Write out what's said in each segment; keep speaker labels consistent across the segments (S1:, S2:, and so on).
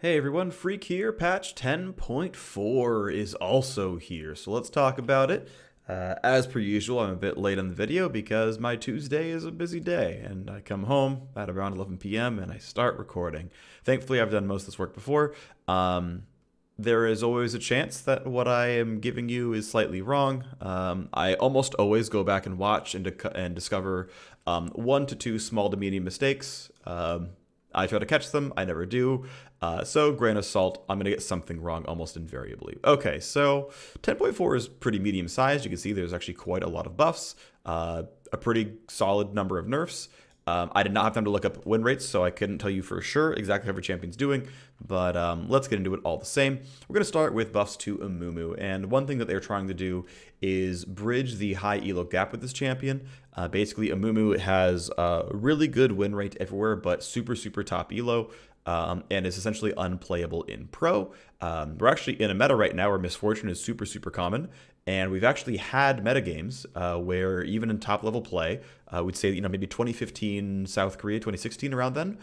S1: Hey everyone, Phreak here. Patch 10.4 is also here, so let's talk about it. As per usual, I'm a bit late on the video because my Tuesday is a busy day, and I come home at around 11 p.m. and I start recording. Thankfully, I've done most of this work before. There is always a chance that what I am giving you is slightly wrong. I almost always go back and watch and discover one to two small to medium mistakes. I try to catch them, I never do. So, grain of salt, I'm going to get something wrong almost invariably. Okay, so 10.4 is pretty medium sized. You can see there's actually quite a lot of buffs, a pretty solid number of nerfs. I did not have time to look up win rates, so I couldn't tell you for sure exactly how every champion's doing, but let's get into it all the same. We're going to start with buffs to Amumu, and one thing that they're trying to do is bridge the high elo gap with this champion. Basically, Amumu has a really good win rate everywhere, but super top elo. And is essentially unplayable in pro. We're actually in a meta right now where Misfortune is super common, and we've actually had metagames where even in top level play, we'd say maybe 2015 South Korea, 2016 around then,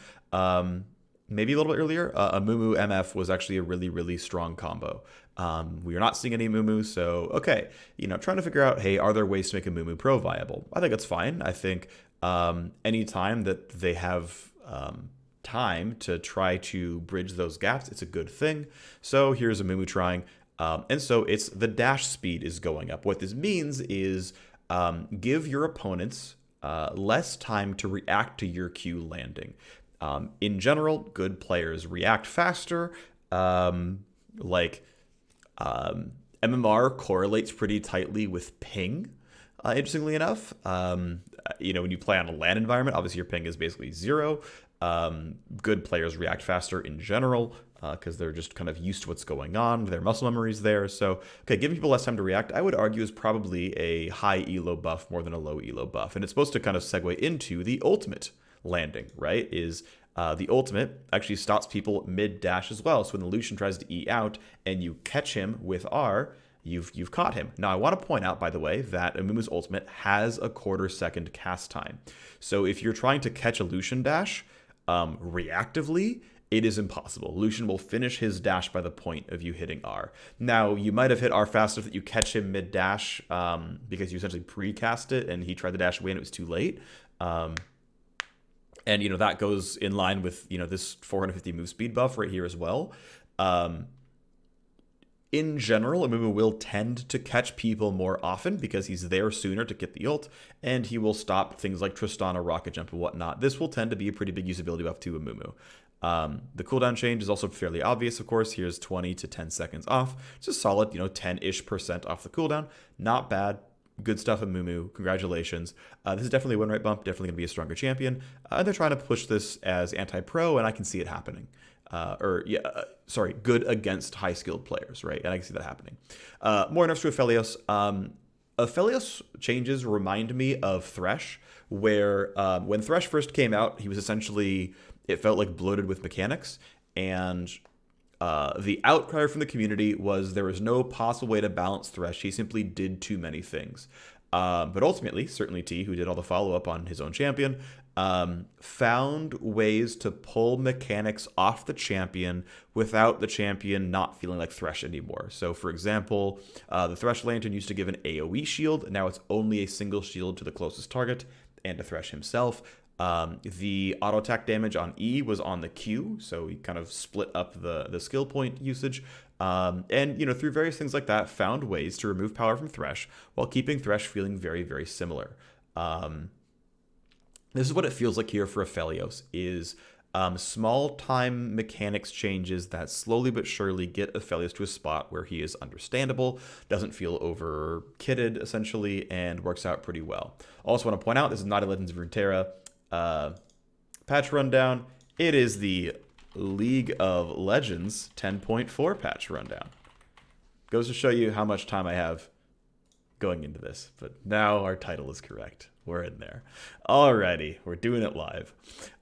S1: maybe a little bit earlier. Amumu MF was actually a really strong combo. We are not seeing any Amumu, so okay, trying to figure out, hey, are there ways to make Amumu pro viable? I think that's fine. I think any time that they have time to try to bridge those gaps, it's a good thing. So here's Amumu trying, and so it's the dash speed is going up. What this means is give your opponents less time to react to your Q landing. In general, good players react faster. MMR correlates pretty tightly with ping. Interestingly enough, when you play on a LAN environment, obviously your ping is basically 0. Good players react faster in general because they're just kind of used to what's going on. Their muscle memory's there. So, okay, giving people less time to react, I would argue, is probably a high elo buff more than a low elo buff. And it's supposed to kind of segue into the ultimate landing, right? The ultimate actually stops people mid-dash as well. So when the Lucian tries to E out and you catch him with R, you've caught him. Now, I want to point out, by the way, that Amumu's ultimate has a quarter-second cast time. So if you're trying to catch a Lucian dash reactively, it is impossible. Lucian will finish his dash by the point of you hitting R. Now, you might have hit R fast enough that you catch him mid-dash because you essentially pre-cast it and he tried to dash away and it was too late. And, that goes in line with, this 450 move speed buff right here as well. In general, Amumu will tend to catch people more often because he's there sooner to get the ult, and he will stop things like Tristana, Rocket Jump, and whatnot. This will tend to be a pretty big usability buff to Amumu. The cooldown change is also fairly obvious, of course. Here's 20 to 10 seconds off. It's a solid, 10-ish% off the cooldown. Not bad. Good stuff, Amumu. Congratulations. This is definitely a win rate bump, definitely going to be a stronger champion. They're trying to push this as anti-pro, and I can see it happening. Good against high-skilled players, right? And I can see that happening. More nerfs to Aphelios. Aphelios changes remind me of Thresh, where when Thresh first came out, he was essentially, it felt like bloated with mechanics, and the outcry from the community was there was no possible way to balance Thresh. He simply did too many things. But ultimately, certainly T, who did all the follow-up on his own champion, found ways to pull mechanics off the champion without the champion not feeling like Thresh anymore. So, for example, the Thresh Lantern used to give an AoE shield. Now it's only a single shield to the closest target and to Thresh himself. The auto attack damage on E was on the Q, so he kind of split up the skill point usage. And through various things like that, found ways to remove power from Thresh while keeping Thresh feeling very similar. This is what it feels like here for Aphelios, is small time mechanics changes that slowly but surely get Aphelios to a spot where he is understandable, doesn't feel over kitted essentially, and works out pretty well. Also want to point out, this is not a Legends of Runeterra patch rundown. It is the League of Legends 10.4 patch rundown. Goes to show you how much time I have going into this, but now our title is correct. We're in there. Alrighty, we're doing it live.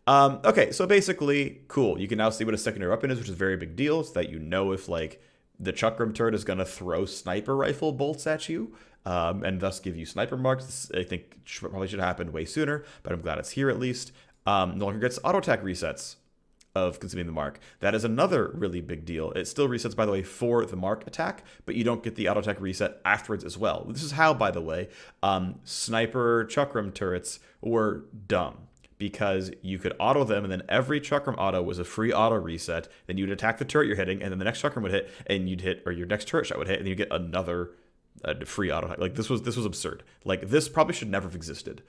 S1: Okay, so basically, cool. You can now see what a secondary weapon is, which is a very big deal, so that if the Chakram turret is going to throw sniper rifle bolts at you, and thus give you sniper marks. This, I think probably should happen way sooner, but I'm glad it's here at least. No longer gets auto attack resets. of consuming the mark. That is another really big deal. It still resets, by the way, for the mark attack, but you don't get the auto attack reset afterwards as well. This is how, by the way, sniper chakram turrets were dumb, because you could auto them, and then every chakram auto was a free auto reset. Then you'd attack the turret you're hitting, and then the next chakram would hit, and you'd hit, or your next turret shot would hit, and you get another free auto attack. Like, this was absurd. Like, this probably should never have existed.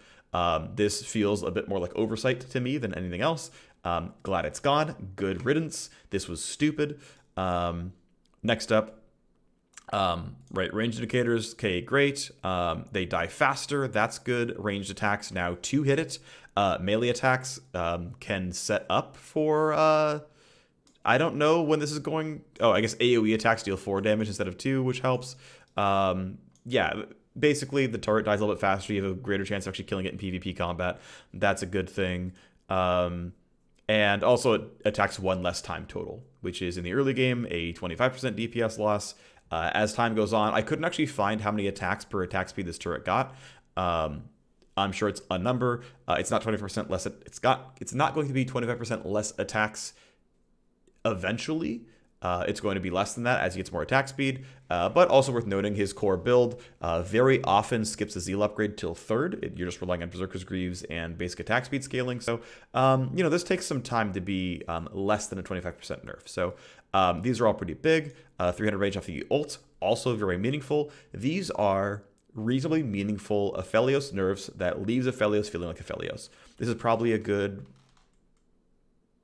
S1: This feels a bit more like oversight to me than anything else. Glad it's gone. Good riddance. This was stupid. Next up, right, range indicators. Okay, great. They die faster. That's good. Ranged attacks now 2 hit it. Melee attacks can set up for I don't know when this is going. Oh, I guess AoE attacks deal 4 damage instead of 2, which helps. Yeah, basically the turret dies a little bit faster. You have a greater chance of actually killing it in PvP combat. That's a good thing. And also it attacks 1 less time total, which is in the early game a 25% DPS loss. As time goes on, I couldn't actually find how many attacks per attack speed this turret got. I'm sure it's a number. It's not 25% less. It's not going to be 25% less attacks eventually. It's going to be less than that as he gets more attack speed. But also worth noting, his core build very often skips the Zeal upgrade till 3rd. You're just relying on Berserker's Greaves and basic attack speed scaling. So, this takes some time to be less than a 25% nerf. So these are all pretty big. 300 range off the ult, also very meaningful. These are reasonably meaningful Aphelios nerfs that leaves Aphelios feeling like Aphelios. This is probably a good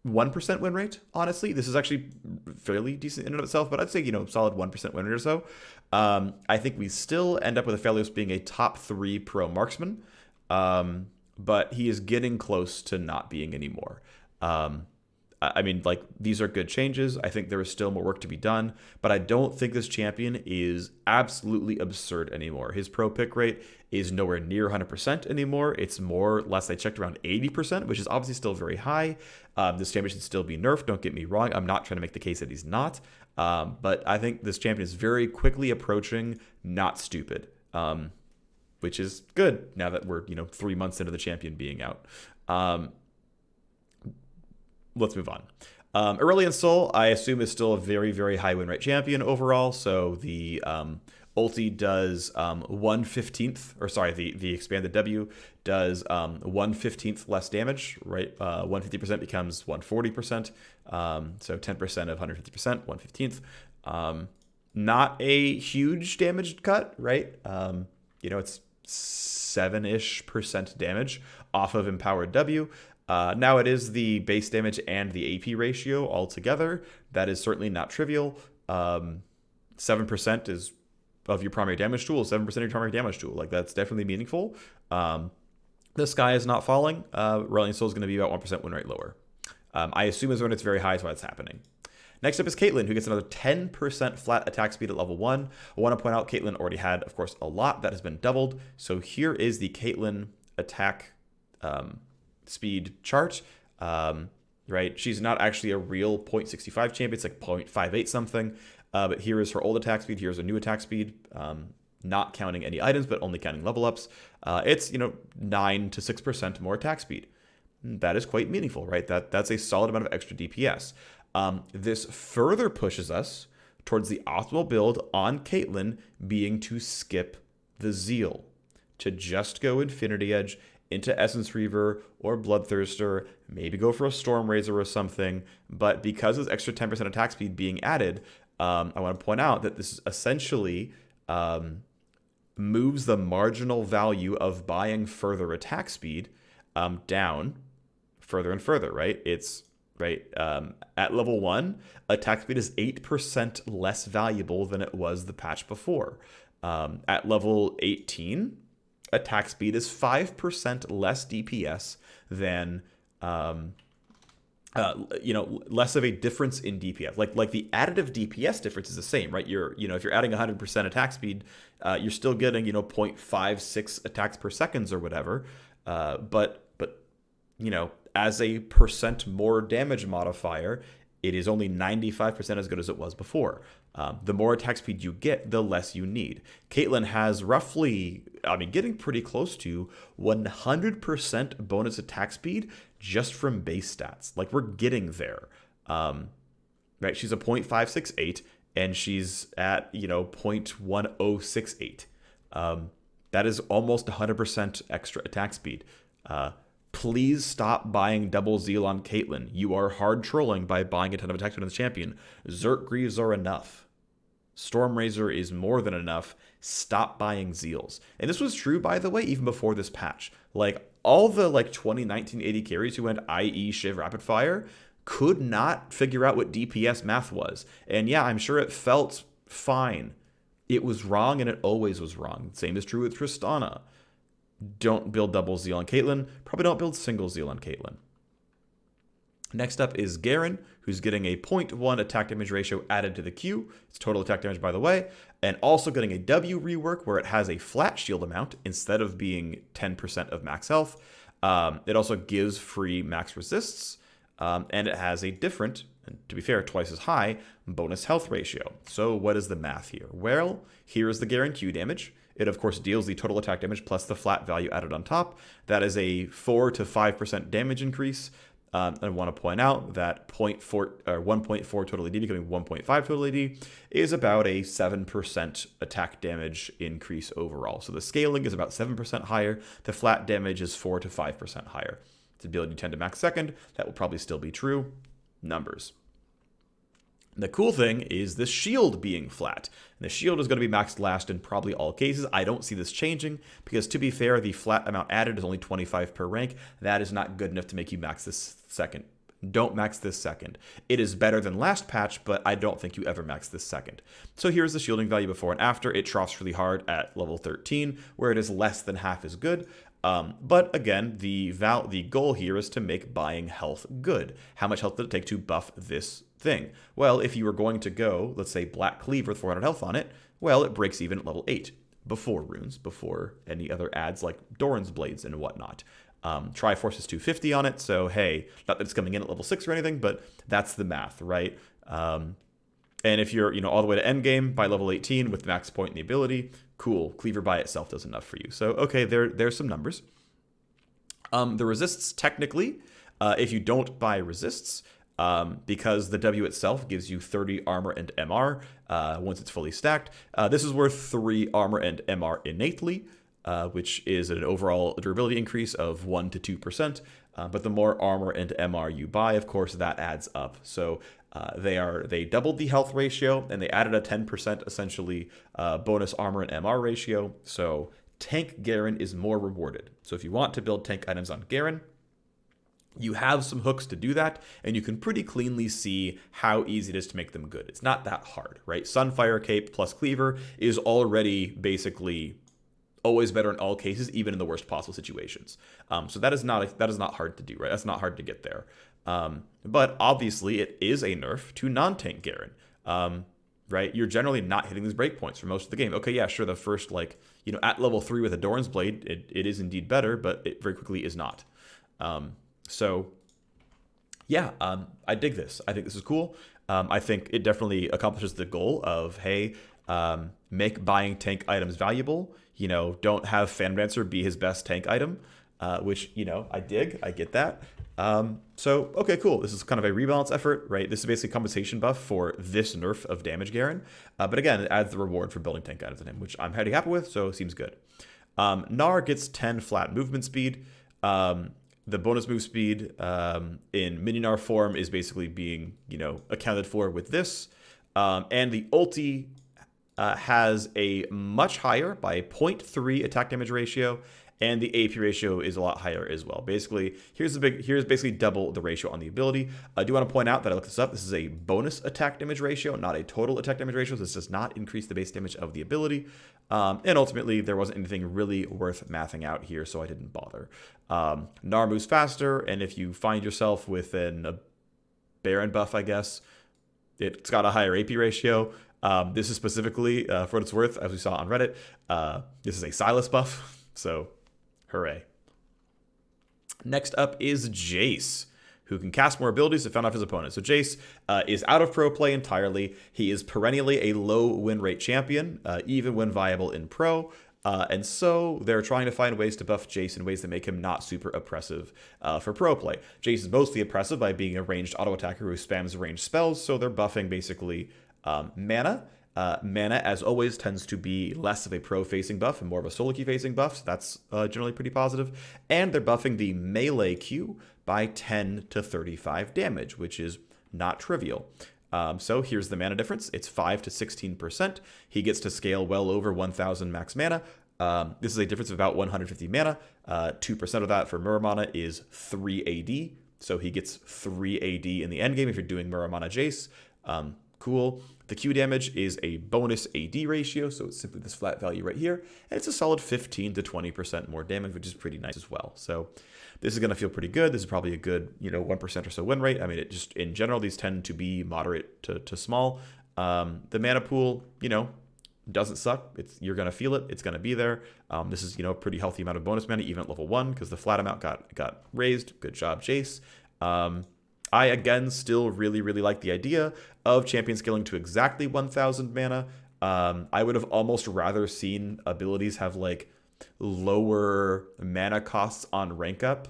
S1: 1% win rate, honestly. This is actually fairly decent in and of itself, but I'd say, solid 1% win rate or so. I think we still end up with Aphelios being a top 3 pro marksman, but he is getting close to not being anymore. These are good changes. I think there is still more work to be done, but I don't think this champion is absolutely absurd anymore. His pro pick rate is nowhere near 100% anymore. It's more, last I checked, around 80%, which is obviously still very high. This champion should still be nerfed. Don't get me wrong. I'm not trying to make the case that he's not, but I think this champion is very quickly approaching not stupid, which is good now that we're, 3 months into the champion being out. Let's move on. Aurelion Sol, I assume, is still a very, very high win rate champion overall. So the ulti does 1/15th, or sorry, the expanded W does 1/15th less damage, right? 150% becomes 140%. So 10% of 150%, 1/15th. Not a huge damage cut, right? It's 7-ish% damage off of empowered W. Now it is the base damage and the AP ratio altogether. That is certainly not trivial. 7% is of your primary damage tool, 7% of your primary damage tool. Like, that's definitely meaningful. The sky is not falling. Aurelion Sol is going to be about 1% win rate lower. I assume is when it's very high is why it's happening. Next up is Caitlyn, who gets another 10% flat attack speed at level 1. I want to point out Caitlyn already had, of course, a lot that has been doubled. So here is the Caitlyn attack speed chart. Right? She's not actually a real 0.65 champion. It's like 0.58 something. But here is her old attack speed. Here's her new attack speed. Not counting any items, but only counting level ups. It's 9 to 6% more attack speed. That is quite meaningful, right? That's a solid amount of extra DPS. This further pushes us towards the optimal build on Caitlyn being to skip the Zeal, to just go Infinity Edge into Essence Reaver or Bloodthirster, maybe go for a Storm Razor or something. But because of this extra 10% attack speed being added, I want to point out that this essentially moves the marginal value of buying further attack speed down further and further, right? It's right at level 1, attack speed is 8% less valuable than it was the patch before. At level 18, attack speed is 5% less DPS than less of a difference in DPS. Like the additive DPS difference is the same, right? If you're adding 100% attack speed, you're still getting 0.56 attacks per seconds or whatever. But as a percent more damage modifier, it is only 95% as good as it was before. The more attack speed you get, the less you need. Caitlyn has roughly, getting pretty close to 100% bonus attack speed just from base stats. Like, we're getting there. Right? She's a 0.568, and she's at, 0.1068. That is almost 100% extra attack speed. Please stop buying double zeal on Caitlyn. You are hard trolling by buying a ton of attack speed on the champion. Zerk Greaves are enough. Stormrazor is more than enough. Stop buying zeals. And this was true, by the way, even before this patch. Like, all the 2019 AD carries who went IE Shiv Rapid Fire could not figure out what DPS math was. And yeah, I'm sure it felt fine. It was wrong, and it always was wrong. Same is true with Tristana. Don't build double zeal on Caitlyn. Probably don't build single zeal on Caitlyn. Next up is Garen, who's getting a 0.1 attack damage ratio added to the Q. It's total attack damage, by the way. And also getting a W rework where it has a flat shield amount instead of being 10% of max health. It also gives free max resists. And it has a different, and to be fair, twice as high, bonus health ratio. So what is the math here? Well, here is the Garen Q damage. It, of course, deals the total attack damage plus the flat value added on top. That is a 4 to 5% damage increase. I want to point out that 1.4 total AD becoming 1.5 total AD is about a 7% attack damage increase overall. So the scaling is about 7% higher. The flat damage is 4 to 5% higher. Its ability 10 to max second, that will probably still be true. Numbers. The cool thing is the shield being flat. And the shield is going to be maxed last in probably all cases. I don't see this changing because, to be fair, the flat amount added is only 25 per rank. That is not good enough to make you max this second. Don't max this second. It is better than last patch, but I don't think you ever max this second. So here's the shielding value before and after. It troughs really hard at level 13, where it is less than half as good. But again, the goal here is to make buying health good. How much health did it take to buff this thing? Well, if you were going to go, let's say, Black Cleave with 400 health on it, well, it breaks even at level 8, before runes, before any other adds like Doran's Blades and whatnot. Triforce is 250 on it, so hey, not that it's coming in at level 6 or anything, but that's the math, right? And if you're, all the way to endgame by level 18 with max point in the ability, cool. Cleaver by itself does enough for you. So, okay, there's some numbers. The resists, technically, if you don't buy resists, because the W itself gives you 30 armor and MR once it's fully stacked, this is worth 3 armor and MR innately, which is an overall durability increase of 1 to 2%. But the more armor and MR you buy, of course, that adds up. So they doubled the health ratio, and they added a 10% essentially bonus armor and MR ratio. So tank Garen is more rewarded. So if you want to build tank items on Garen, you have some hooks to do that, and you can pretty cleanly see how easy it is to make them good. It's not that hard, right? Sunfire Cape plus Cleaver is already basically always better in all cases, even in the worst possible situations. So that is not hard to do, right? That's not hard to get there. But obviously, it is a nerf to non-tank Garen, right? You're generally not hitting these breakpoints for most of the game. Okay, yeah, sure, the first, at level 3 with a Doran's Blade, it is indeed better, but it very quickly is not. So, yeah, I dig this. I think this is cool. I think it definitely accomplishes the goal of, hey, make buying tank items valuable. Don't have Fandancer be his best tank item, which, I dig. I get that. So, okay, cool. This is kind of a rebalance effort, right? This is basically a compensation buff for this nerf of damage Garen. But again, it adds the reward for building tank items on him, which I'm highly happy with, so it seems good. Gnar gets 10 flat movement speed. The bonus move speed in mini Gnar form is basically being, accounted for with this. And the ulti has a much higher by 0.3 attack damage ratio, and the AP ratio is a lot higher as well. Basically, here's basically double the ratio on the ability. I do want to point out that I looked this up. This is a bonus attack damage ratio, not a total attack damage ratio. This does not increase the base damage of the ability. And ultimately, there wasn't anything really worth mathing out here, so I didn't bother. Gnar moves faster, and if you find yourself within a Baron buff, I guess, it's got a higher AP ratio. This is specifically, for what it's worth, as we saw on Reddit, this is a Silas buff, so hooray. Next up is Jace, who can cast more abilities to fend off his opponent. So Jace is out of pro play entirely. He is perennially a low win rate champion, even when viable in pro. And so they're trying to find ways to buff Jace in ways that make him not super oppressive for pro play. Jace is mostly oppressive by being a ranged auto attacker who spams ranged spells, so they're buffing basically mana. Mana, as always, tends to be less of a pro-facing buff and more of a solo queue-facing buff, so that's generally pretty positive. And they're buffing the melee Q by 10 to 35 damage, which is not trivial. So here's the mana difference. It's 5 to 16%. He gets to scale well over 1,000 max mana. This is a difference of about 150 mana. 2% of that for Muramana is 3 AD, so he gets 3 AD in the endgame if you're doing Muramana Jace. Cool. The Q damage is a bonus AD ratio, so it's simply this flat value right here, and it's a solid 15 to 20% more damage, which is pretty nice as well. So this is going to feel pretty good. This is probably a good, 1% or so win rate. I mean, it just, in general, these tend to be moderate to small. The mana pool, doesn't suck. You're going to feel it. It's going to be there. This is, a pretty healthy amount of bonus mana, even at level 1, because the flat amount got raised. Good job, Jace. I, again, still really, really like the idea of champion scaling to exactly 1,000 mana. I would have almost rather seen abilities have, lower mana costs on rank up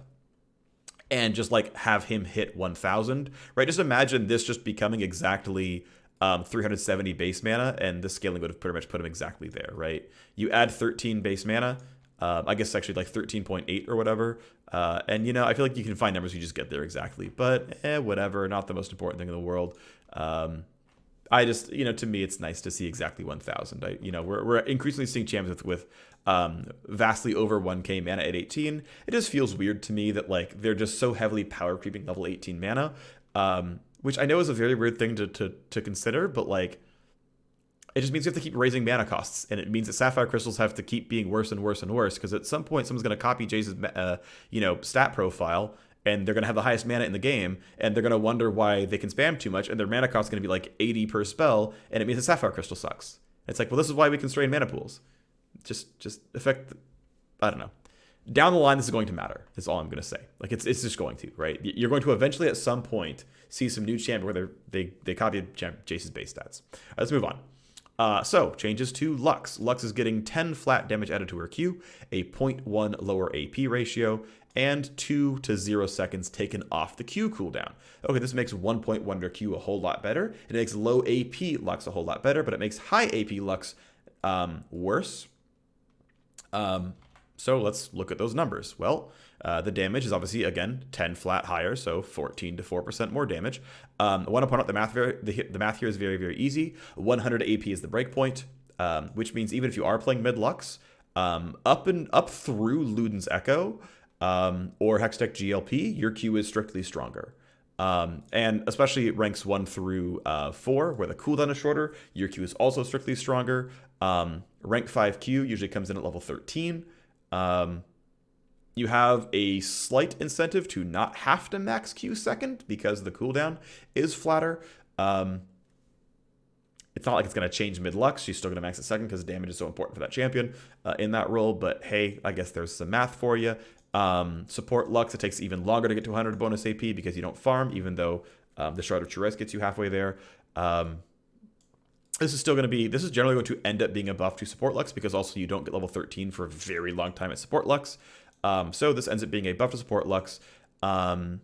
S1: and just, have him hit 1,000, right? Just imagine this just becoming exactly 370 base mana, and the scaling would have pretty much put him exactly there, right? You add 13 base mana, I guess actually 13.8 or whatever. And, I feel like you can find numbers you just get there exactly. But, whatever. Not the most important thing in the world. I just, to me, it's nice to see exactly 1,000. We're increasingly seeing champions with vastly over 1k mana at 18. It just feels weird to me that, they're just so heavily power creeping level 18 mana. Which I know is a very weird thing to consider, but, it just means you have to keep raising mana costs, and it means that Sapphire Crystals have to keep being worse and worse and worse, because at some point someone's going to copy Jace's, stat profile, and they're going to have the highest mana in the game, and they're going to wonder why they can spam too much, and their mana cost is going to be 80 per spell, and it means that Sapphire Crystal sucks. It's well, this is why we constrain mana pools. Just affect, I don't know. Down the line, this is going to matter, is all I'm going to say. It's just going to, right? You're going to eventually, at some point, see some new champion where they copied Jace's base stats. Let's move on. So, changes to Lux. Lux is getting 10 flat damage added to her Q, a 0.1 lower AP ratio, and 2 to 0 seconds taken off the Q cooldown. Okay, this makes 1.1 Q a whole lot better. It makes low AP Lux a whole lot better, but it makes high AP Lux worse. So let's look at those numbers. Well, the damage is obviously, again, 10 flat higher, so 14 to 4% more damage. I want to point out the math here is very, very easy. 100 AP is the breakpoint, which means even if you are playing mid-Lux, up through Luden's Echo or Hextech GLP, your Q is strictly stronger. And especially ranks 1 through 4, where the cooldown is shorter, your Q is also strictly stronger. Rank 5 Q usually comes in at level 13. You have a slight incentive to not have to max Q second because the cooldown is flatter. It's not like it's going to change mid-Lux. She's still going to max it second because damage is so important for that champion in that role. But hey, I guess there's some math for you. Support Lux, it takes even longer to get to 100 bonus AP because you don't farm, even though the Shroud of True Rise gets you halfway there. This is generally going to end up being a buff to support Lux because also you don't get level 13 for a very long time at support Lux. So this ends up being a buff to support Lux. I'm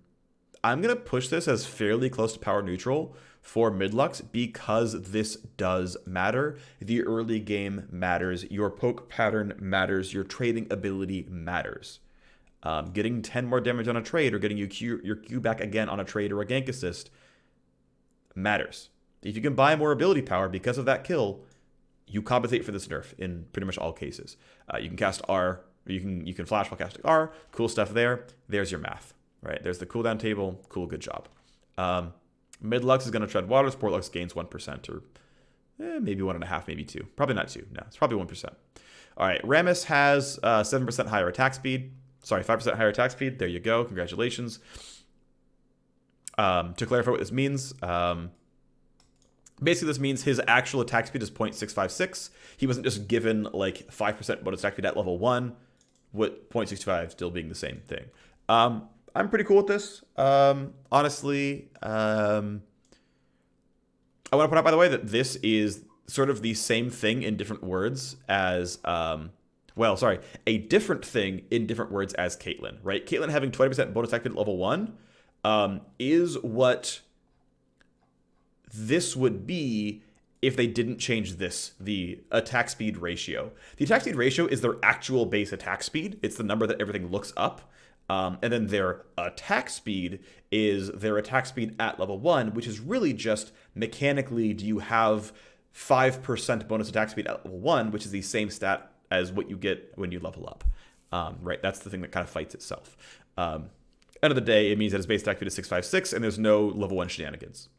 S1: going to push this as fairly close to power neutral for mid-Lux because this does matter. The early game matters. Your poke pattern matters. Your trading ability matters. Getting 10 more damage on a trade or getting your Q back again on a trade or a gank assist matters. If you can buy more ability power because of that kill, you compensate for this nerf in pretty much all cases. You can cast R, or you can flash while casting R. Cool stuff there. There's your math, right? There's the cooldown table. Cool, good job. Mid-Lux is going to tread water. Support Lux gains 1% or maybe 1.5, maybe 2. Probably not 2. No, it's probably 1%. All right, Rammus has 7% higher attack speed. Sorry, 5% higher attack speed. There you go. Congratulations. To clarify what this means, basically this means his actual attack speed is 0.656. He wasn't just given 5% bonus attack speed at level 1, with 0.65 still being the same thing. I'm pretty cool with this. Honestly, I want to point out, by the way, that this is sort of the same thing in different words as, a different thing in different words as Caitlyn, right? Caitlyn having 20% bonus activity at level 1 is what this would be if they didn't change this, the attack speed ratio. The attack speed ratio is their actual base attack speed. It's the number that everything looks up. And then their attack speed is their attack speed at level 1, which is really just mechanically, do you have 5% bonus attack speed at level 1, which is the same stat as what you get when you level up. Right, that's the thing that kind of fights itself. End of the day, it means that its base attack speed is 656, and there's no level 1 shenanigans.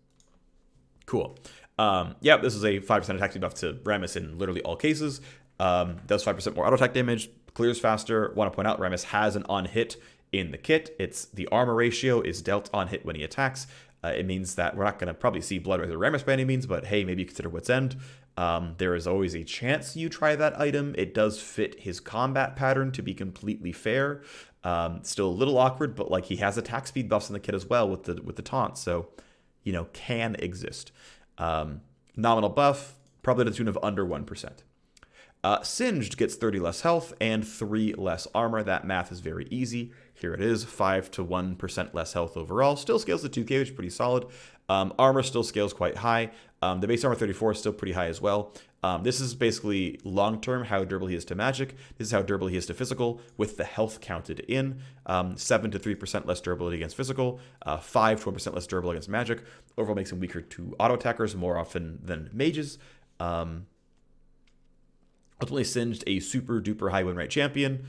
S1: Cool. Yeah, this is a 5% attack speed buff to Rammus in literally all cases. Does 5% more auto attack damage, clears faster. Want to point out, Rammus has an on hit in the kit. It's the armor ratio is dealt on hit when he attacks. It means that we're not going to probably see Blood Razor Rammus by any means, but hey, maybe consider Wit's End. There is always a chance you try that item. It does fit his combat pattern, to be completely fair. Still a little awkward, but like he has attack speed buffs in the kit as well with the taunt, so can exist. Nominal buff, probably to the tune of under 1%. Singed gets 30 less health and 3 less armor. That math is very easy. Here it is, 5 to 1% less health overall. Still scales to 2k, which is pretty solid. Armor still scales quite high. The base armor 34 is still pretty high as well. This is basically long-term how durable he is to magic. This is how durable he is to physical with the health counted in. 7 to 3% less durability against physical. 5 to 1% less durable against magic. Overall makes him weaker to auto attackers more often than mages. Ultimately Singed a super duper high win rate champion.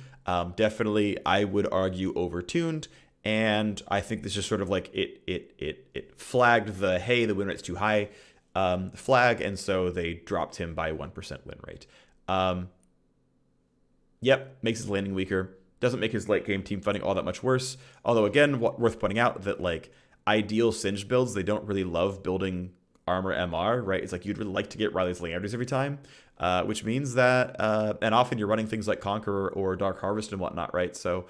S1: Definitely, I would argue, overtuned. And I think this is sort of like it flagged the, hey, the win rate's too high flag, and so they dropped him by 1% win rate. Yep, makes his landing weaker. Doesn't make his late game team fighting all that much worse. Although, again, worth pointing out that like ideal Singed builds, they don't really love building armor MR, right? It's like you'd really like to get Riley's Leanders every time, which means that, and often you're running things like Conqueror or Dark Harvest and whatnot, right? So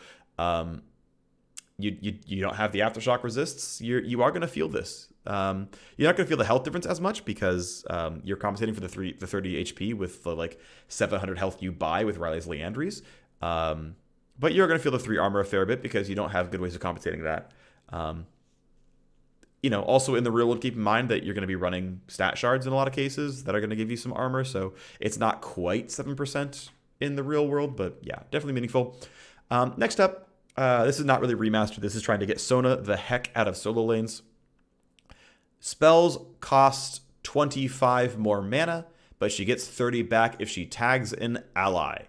S1: you don't have the Aftershock resists. You are going to feel this. You're not going to feel the health difference as much because you're compensating for the 30 HP with the like 700 health you buy with Riley's Leandries. But you're going to feel the 3 armor a fair bit because you don't have good ways of compensating that. Also in the real world, keep in mind that you're going to be running stat shards in a lot of cases that are going to give you some armor. So it's not quite 7% in the real world, but yeah, definitely meaningful. Next up, this is not really remastered. This is trying to get Sona the heck out of solo lanes. Spells cost 25 more mana, but she gets 30 back if she tags an ally.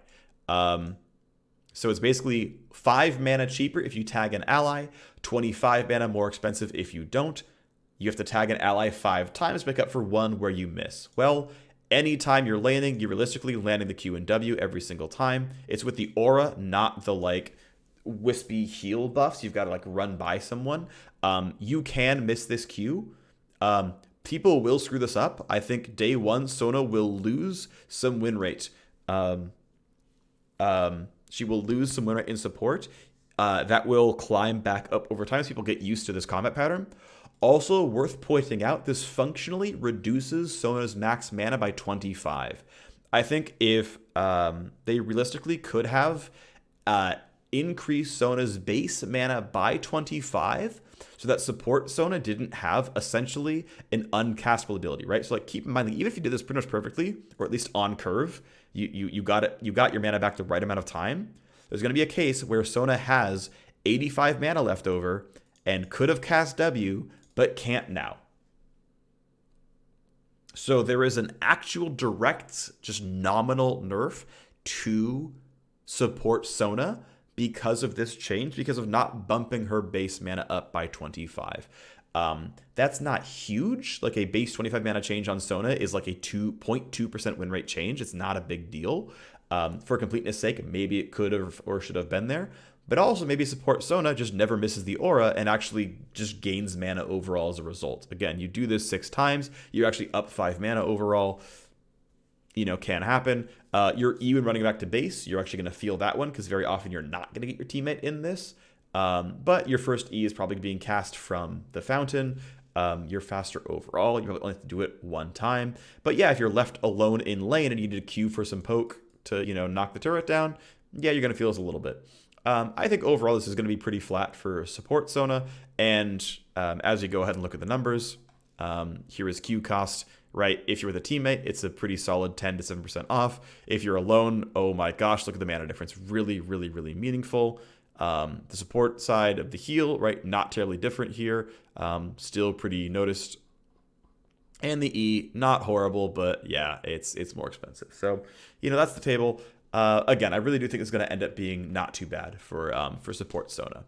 S1: So it's basically 5 mana cheaper if you tag an ally, 25 mana more expensive if you don't. You have to tag an ally 5 times, make up for 1 where you miss. Well, anytime you're landing, you're realistically landing the Q and W every single time. It's with the aura, not the like wispy heal buffs. You've got to like run by someone. You can miss this Q. People will screw this up. I think day 1, Sona will lose some win rate. She will lose some win rate in support. That will climb back up over time as people get used to this combat pattern. Also worth pointing out, this functionally reduces Sona's max mana by 25. I think if they realistically could have increased Sona's base mana by 25, so that support Sona didn't have essentially an uncastable ability, right? So like keep in mind that even if you did this pretty much perfectly, or at least on curve, you got your mana back the right amount of time. There's going to be a case where Sona has 85 mana left over and could have cast W, but can't now. So there is an actual direct, just nominal nerf to support Sona because of this change, because of not bumping her base mana up by 25. That's not huge. Like a base 25 mana change on Sona is like a 2.2% win rate change. It's not a big deal. For completeness sake, maybe it could have or should have been there. But also maybe support Sona just never misses the aura and actually just gains mana overall as a result. Again, you do this 6 times, you're actually up 5 mana overall. Can happen. You're even running back to base. You're actually going to feel that one because very often you're not going to get your teammate in this. But your first E is probably being cast from the fountain. You're faster overall. You only have to do it one time. But yeah, if you're left alone in lane and you need to queue for some poke to, knock the turret down, yeah, you're going to feel this a little bit. I think overall this is going to be pretty flat for support Sona. And as you go ahead and look at the numbers, here is Q cost, right? If you're with a teammate, it's a pretty solid 10 to 7% off. If you're alone, oh my gosh, look at the mana difference. Really, really, really meaningful. The support side of the heal, right? Not terribly different here. Still pretty noticed. And the E, not horrible, but yeah, it's more expensive. So, that's the table. Again, I really do think it's going to end up being not too bad for support Sona.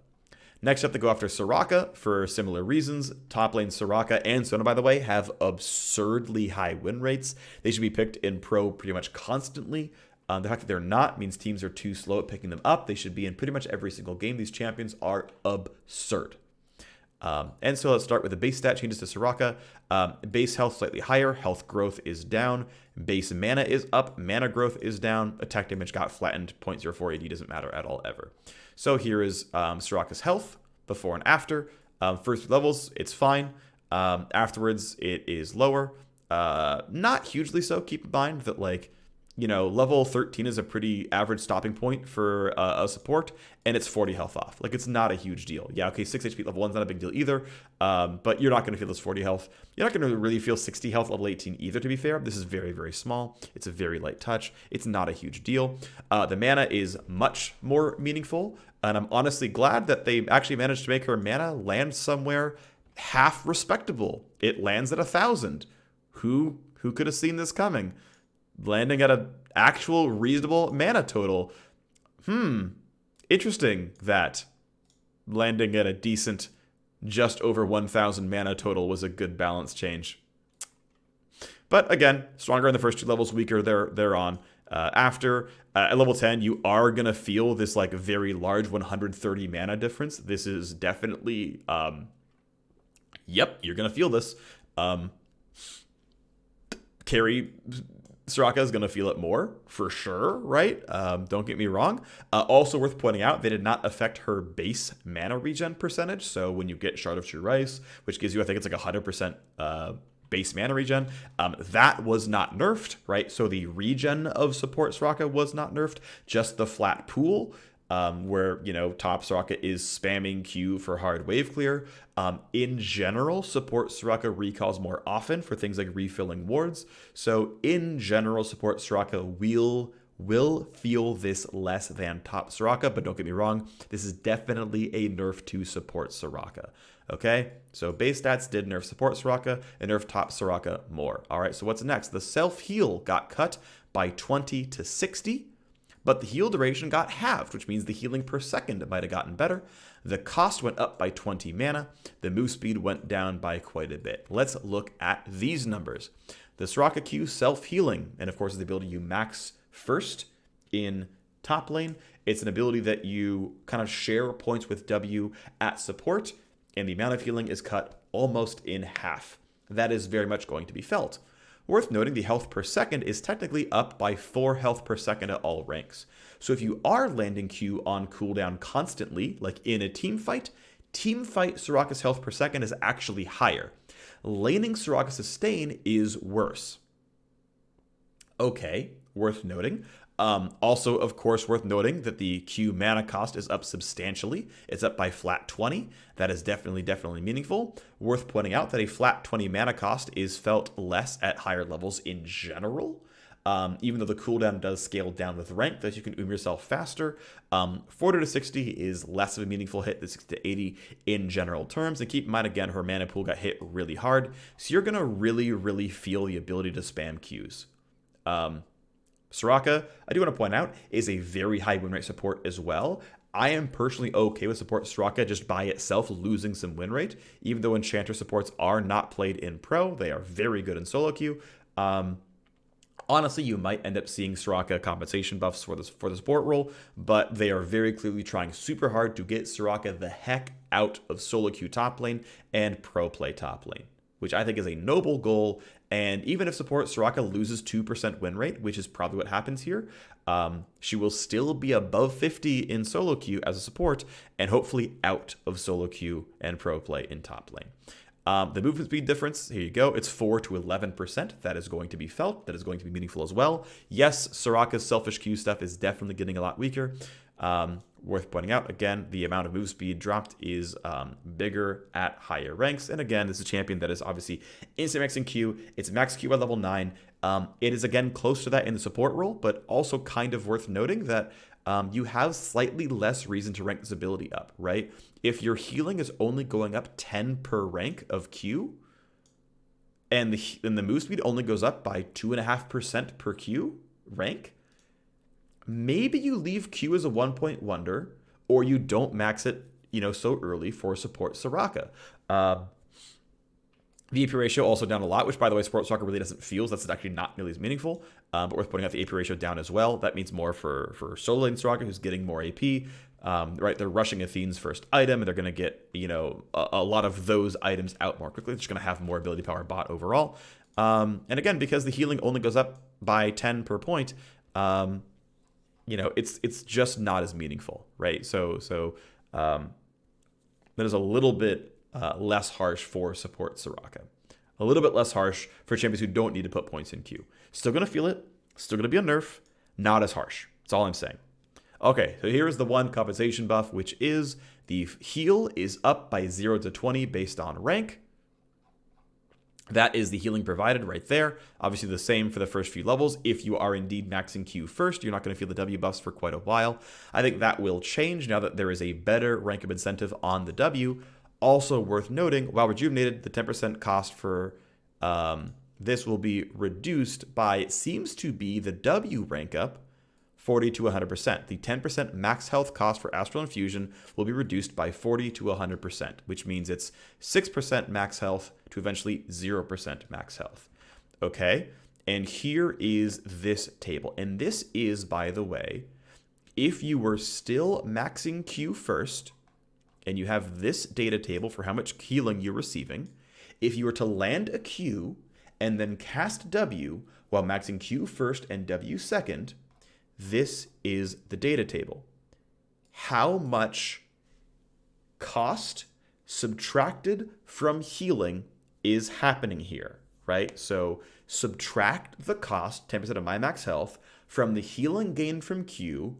S1: Next up, they go after Soraka for similar reasons. Top lane Soraka and Sona, by the way, have absurdly high win rates. They should be picked in pro pretty much constantly. The fact that they're not means teams are too slow at picking them up. They should be in pretty much every single game. These champions are absurd. And so let's start with the base stat changes to Soraka. Base health slightly higher, health growth is down, base mana is up, mana growth is down, attack damage got flattened, 0.04 AD doesn't matter at all ever. So here is Soraka's health before and after. First levels, it's fine. Afterwards, it is lower. Not hugely so. Keep in mind that level 13 is a pretty average stopping point for a support, and it's 40 health off. It's not a huge deal. Yeah, okay, 6 HP level 1 is not a big deal either, but you're not going to feel this 40 health. You're not going to really feel 60 health level 18 either, to be fair. This is very, very small. It's a very light touch. It's not a huge deal. The mana is much more meaningful, and I'm honestly glad that they actually managed to make her mana land somewhere half respectable. It lands at 1,000. Who could have seen this coming? Landing at an actual reasonable mana total. Interesting that landing at a decent just over 1,000 mana total was a good balance change. But again, stronger in the first two levels, weaker thereon. After at level 10, you are going to feel this very large 130 mana difference. This is definitely, yep, you're going to feel this. Carry Soraka is going to feel it more, for sure, right? Don't get me wrong. Also worth pointing out, they did not affect her base mana regen percentage. So when you get Shard of True Rice, which gives you, I think it's 100% base mana regen, that was not nerfed, right? So the regen of support Soraka was not nerfed, just the flat pool. Where, top Soraka is spamming Q for hard wave clear. In general, support Soraka recalls more often for things like refilling wards. So in general, support Soraka will feel this less than top Soraka, but don't get me wrong, this is definitely a nerf to support Soraka. Okay, so base stats did nerf support Soraka and nerf top Soraka more. All right, so what's next? The self-heal got cut by 20 to 60. But the heal duration got halved, which means the healing per second might have gotten better. The cost went up by 20 mana. The move speed went down by quite a bit. Let's look at these numbers. The Soraka Q self-healing, and of course is the ability you max first in top lane. It's an ability that you kind of share points with W at support, and the amount of healing is cut almost in half. That is very much going to be felt. Worth noting, the health per second is technically up by 4 health per second at all ranks. So if you are landing Q on cooldown constantly, like in a team fight Soraka's health per second is actually higher. Laning Soraka sustain is worse. Okay, worth noting. Also, of course, worth noting that the Q mana cost is up substantially. It's up by flat 20. That is definitely meaningful. Worth pointing out that a flat 20 mana cost is felt less at higher levels in general. Even though the cooldown does scale down with rank, thus you can yourself faster. 40 to 60 is less of a meaningful hit than 60 to 80 in general terms. And keep in mind, again, her mana pool got hit really hard. So you're going to really feel the ability to spam Qs. Soraka, I do want to point out, is a very high win rate support as well. I am personally okay with support Soraka just by itself losing some win rate, even though Enchanter supports are not played in pro. They are very good in solo queue. Honestly, you might end up seeing Soraka compensation buffs for the support role, but they are very clearly trying super hard to get Soraka the heck out of solo queue top lane and pro play top lane, which I think is a noble goal And even if support Soraka loses 2% win rate, which is probably what happens here, she will still be above 50 in solo queue as a support, and hopefully out of solo queue and pro play in top lane. The movement speed difference, here you go, it's 4 to 11%. That is going to be felt. That is going to be meaningful as well. Yes, Soraka's selfish Q stuff is definitely getting a lot weaker. Worth pointing out, again, the amount of move speed dropped is bigger at higher ranks. And again, this is a champion that is obviously instant maxing Q. It's max Q at level 9. It is, again, close to that in the support role, but also kind of worth noting that you have slightly less reason to rank this ability up, right? If your healing is only going up 10 per rank of Q, and the move speed only goes up by 2.5% per Q rank, maybe you leave Q as a 1-point wonder, or you don't max it, so early for support Soraka. The AP ratio also down a lot, which, by the way, support Soraka really doesn't feel. So that's actually not nearly as meaningful. But worth pointing out, the AP ratio down as well. That means more for solo lane Soraka, who's getting more AP. Right, they're rushing Athene's first item, and they're going to get, a lot of those items out more quickly. They're just going to have more ability power bot overall. And again, because the healing only goes up by 10 per point, it's just not as meaningful, right? So that is a little bit less harsh for support Soraka. A little bit less harsh for champions who don't need to put points in queue. Still going to feel it. Still going to be a nerf. Not as harsh. That's all I'm saying. Okay, so here is the one compensation buff, which is the heal is up by 0 to 20 based on rank. That is the healing provided right there. Obviously the same for the first few levels. If you are indeed maxing Q first, you're not going to feel the W buffs for quite a while. I think that will change now that there is a better rank up incentive on the W. Also worth noting, while rejuvenated, the 10% cost for this will be reduced by, it seems to be the W rank up, 40 to 100%. The 10% max health cost for Astral Infusion will be reduced by 40 to 100%, which means it's 6% max health to eventually 0% max health. Okay, and here is this table. And this is, by the way, if you were still maxing Q first, and you have this data table for how much healing you're receiving, if you were to land a Q and then cast W while maxing Q first and W second, this is the data table. How much cost subtracted from healing is happening here, right? So subtract the cost, 10% of my max health, from the healing gained from Q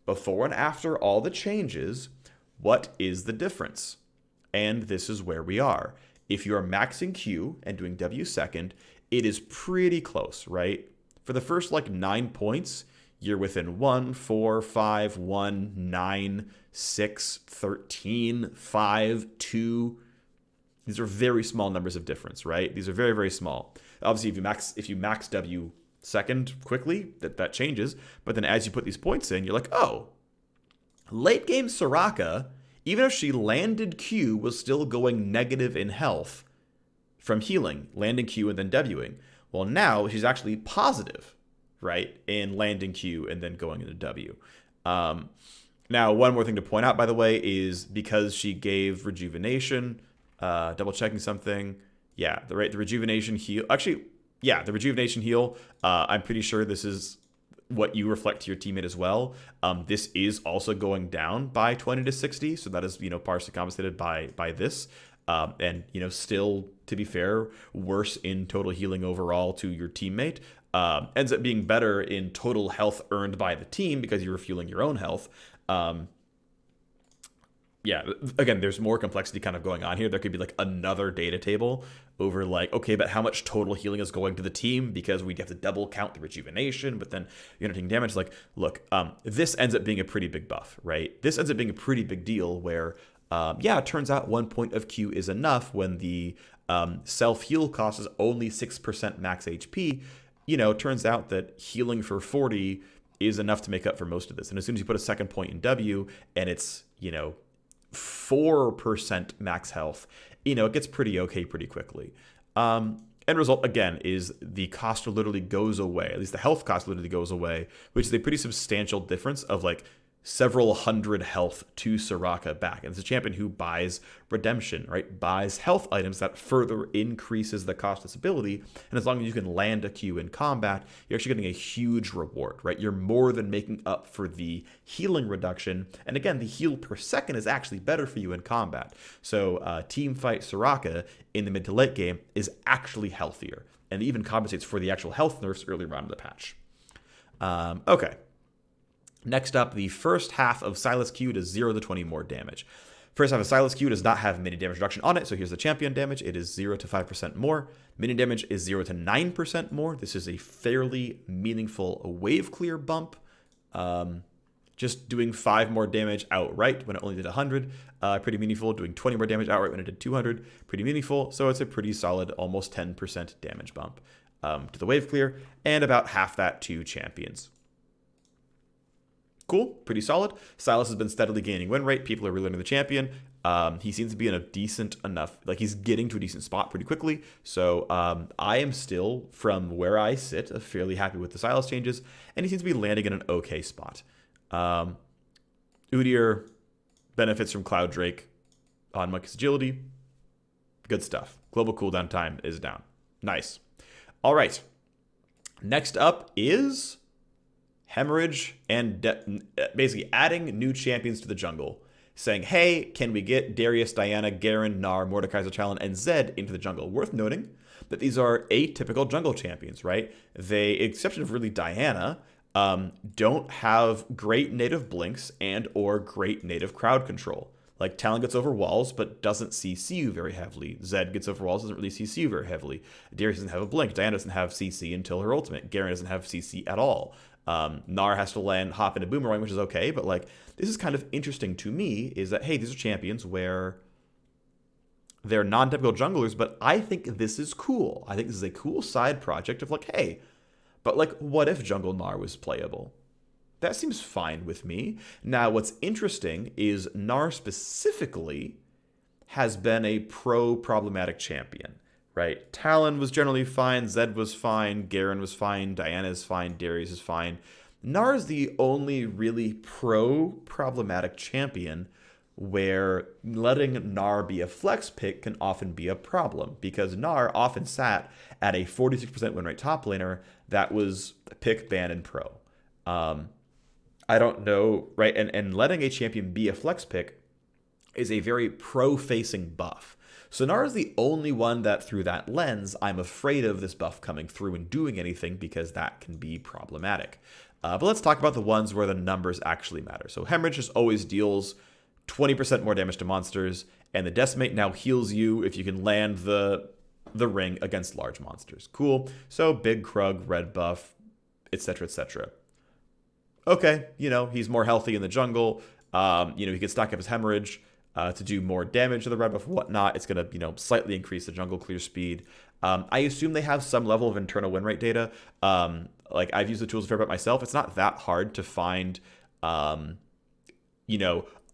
S1: before and after all the changes. What is the difference? And this is where we are. If you are maxing Q and doing W second, it is pretty close, right? For the first 9 points, you're within 1, 4, 5, 1, 9, 6, 13, 5, 2. These are very small numbers of difference, right? These are very, very small. Obviously, if you max W second quickly, that changes. But then as you put these points in, you're like, oh, late game Soraka, even if she landed Q, was still going negative in health from healing, landing Q and then Wing. Well, now she's actually positive, right, in landing Q and then going into W. Now, one more thing to point out, by the way, is because she gave rejuvenation, double checking something. Yeah, the rejuvenation heal. Actually, yeah, the rejuvenation heal. I'm pretty sure this is what you reflect to your teammate as well. This is also going down by 20 to 60, so that is, partially compensated by this. And, still, to be fair, worse in total healing overall to your teammate. Ends up being better in total health earned by the team because you're refueling your own health. Yeah, again, there's more complexity kind of going on here. There could be another data table over okay, but how much total healing is going to the team because we have to double count the rejuvenation, but then you're not taking damage. Look, this ends up being a pretty big buff, right? This ends up being a pretty big deal where, it turns out 1 point of Q is enough when the self-heal cost is only 6% max HP. Turns out that healing for 40 is enough to make up for most of this. And as soon as you put a second point in W and it's, 4% max health, it gets pretty okay pretty quickly. End result, again, is the cost literally goes away. At least the health cost literally goes away, which is a pretty substantial difference of several hundred health to Soraka back. And it's a champion who buys redemption, right? Buys health items that further increases the cost of this ability. And as long as you can land a Q in combat, you're actually getting a huge reward, right? You're more than making up for the healing reduction. And again, the heal per second is actually better for you in combat. So team fight Soraka in the mid to late game is actually healthier, and even compensates for the actual health nerfs earlier on in the patch. Okay. Next up, the first half of Silas Q does 0 to 20 more damage. First half of Silas Q does not have minion damage reduction on it, so here's the champion damage. It is 0 to 5% more. Minion damage is 0 to 9% more. This is a fairly meaningful wave clear bump. Just doing 5 more damage outright when it only did 100, pretty meaningful. Doing 20 more damage outright when it did 200, pretty meaningful. So it's a pretty solid, almost 10% damage bump to the wave clear, and about half that to champions. Cool, pretty solid. Silas has been steadily gaining win rate. People are really learning the champion. He seems to be in a decent enough, like he's getting to a decent spot pretty quickly. So I am still, from where I sit, fairly happy with the Silas changes, and he seems to be landing in an okay spot. Udyr benefits from Cloud Drake on Monkey's agility. Good stuff. Global cooldown time is down. Nice. All right. Next up is Hemorrhage and basically adding new champions to the jungle. Saying, hey, can we get Darius, Diana, Garen, Gnar, Mordekaiser, Talon, and Zed into the jungle? Worth noting that these are atypical jungle champions, right? They, exception of really Diana, don't have great native blinks and or great native crowd control. Like Talon gets over walls, but doesn't CC you very heavily. Zed gets over walls, doesn't really CC you very heavily. Darius doesn't have a blink. Diana doesn't have CC until her ultimate. Garen doesn't have CC at all. Gnar has to hop into Boomerang, which is okay, but like this is kind of interesting to me, is that, hey, these are champions where they're non-typical junglers, but I think this is cool. I think this is a cool side project of like, hey, but like, what if Jungle Gnar was playable? That seems fine with me. Now, what's interesting is Gnar specifically has been a pro-problematic champion, right? Talon was generally fine, Zed was fine, Garen was fine, Diana is fine, Darius is fine. Gnar is the only really pro-problematic champion where letting Gnar be a flex pick can often be a problem, because Gnar often sat at a 46% win rate top laner that was pick, ban, and pro. I don't know, right? And letting a champion be a flex pick is a very pro-facing buff. So Gnar is the only one that, through that lens, I'm afraid of this buff coming through and doing anything, because that can be problematic. But let's talk about the ones where the numbers actually matter. So Hemorrhage just always deals 20% more damage to monsters, and the Decimate now heals you if you can land the ring against large monsters. Cool. So big Krug, red buff, etc., etc. Okay, he's more healthy in the jungle. He can stack up his Hemorrhage to do more damage to the red buff and whatnot. It's going to, slightly increase the jungle clear speed. I assume they have some level of internal win rate data. Like, I've used the tools a fair bit myself. It's not that hard to find,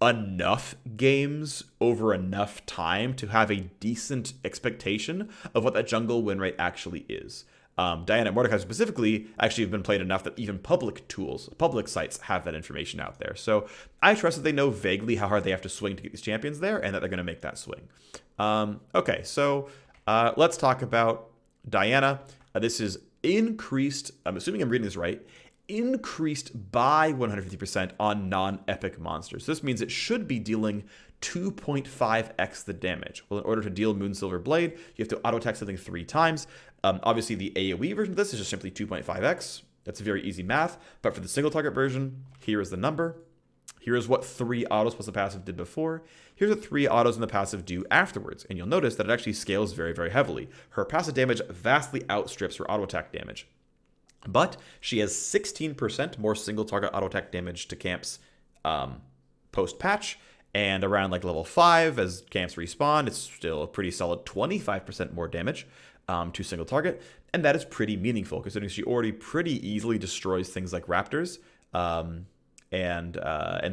S1: enough games over enough time to have a decent expectation of what that jungle win rate actually is. Diana and Mordekaiser specifically actually have been played enough that even public sites have that information out there. So I trust that they know vaguely how hard they have to swing to get these champions there, and that they're going to make that swing. Okay, so let's talk about Diana. This is increased, I'm assuming I'm reading this right, increased by 150% on non-epic monsters. This means it should be dealing 2.5x the damage. Well, in order to deal Moonsilver Blade, you have to auto-attack something 3 times. Obviously, the AoE version of this is just simply 2.5x. That's very easy math. But for the single target version, here is the number. Here is what 3 autos plus the passive did before. Here's what 3 autos and the passive do afterwards. And you'll notice that it actually scales very, very heavily. Her passive damage vastly outstrips her auto attack damage. But she has 16% more single target auto attack damage to camps post-patch. And around like level 5, as camps respawn, it's still a pretty solid 25% more damage to single target. And that is pretty meaningful, considering she already pretty easily destroys things like raptors and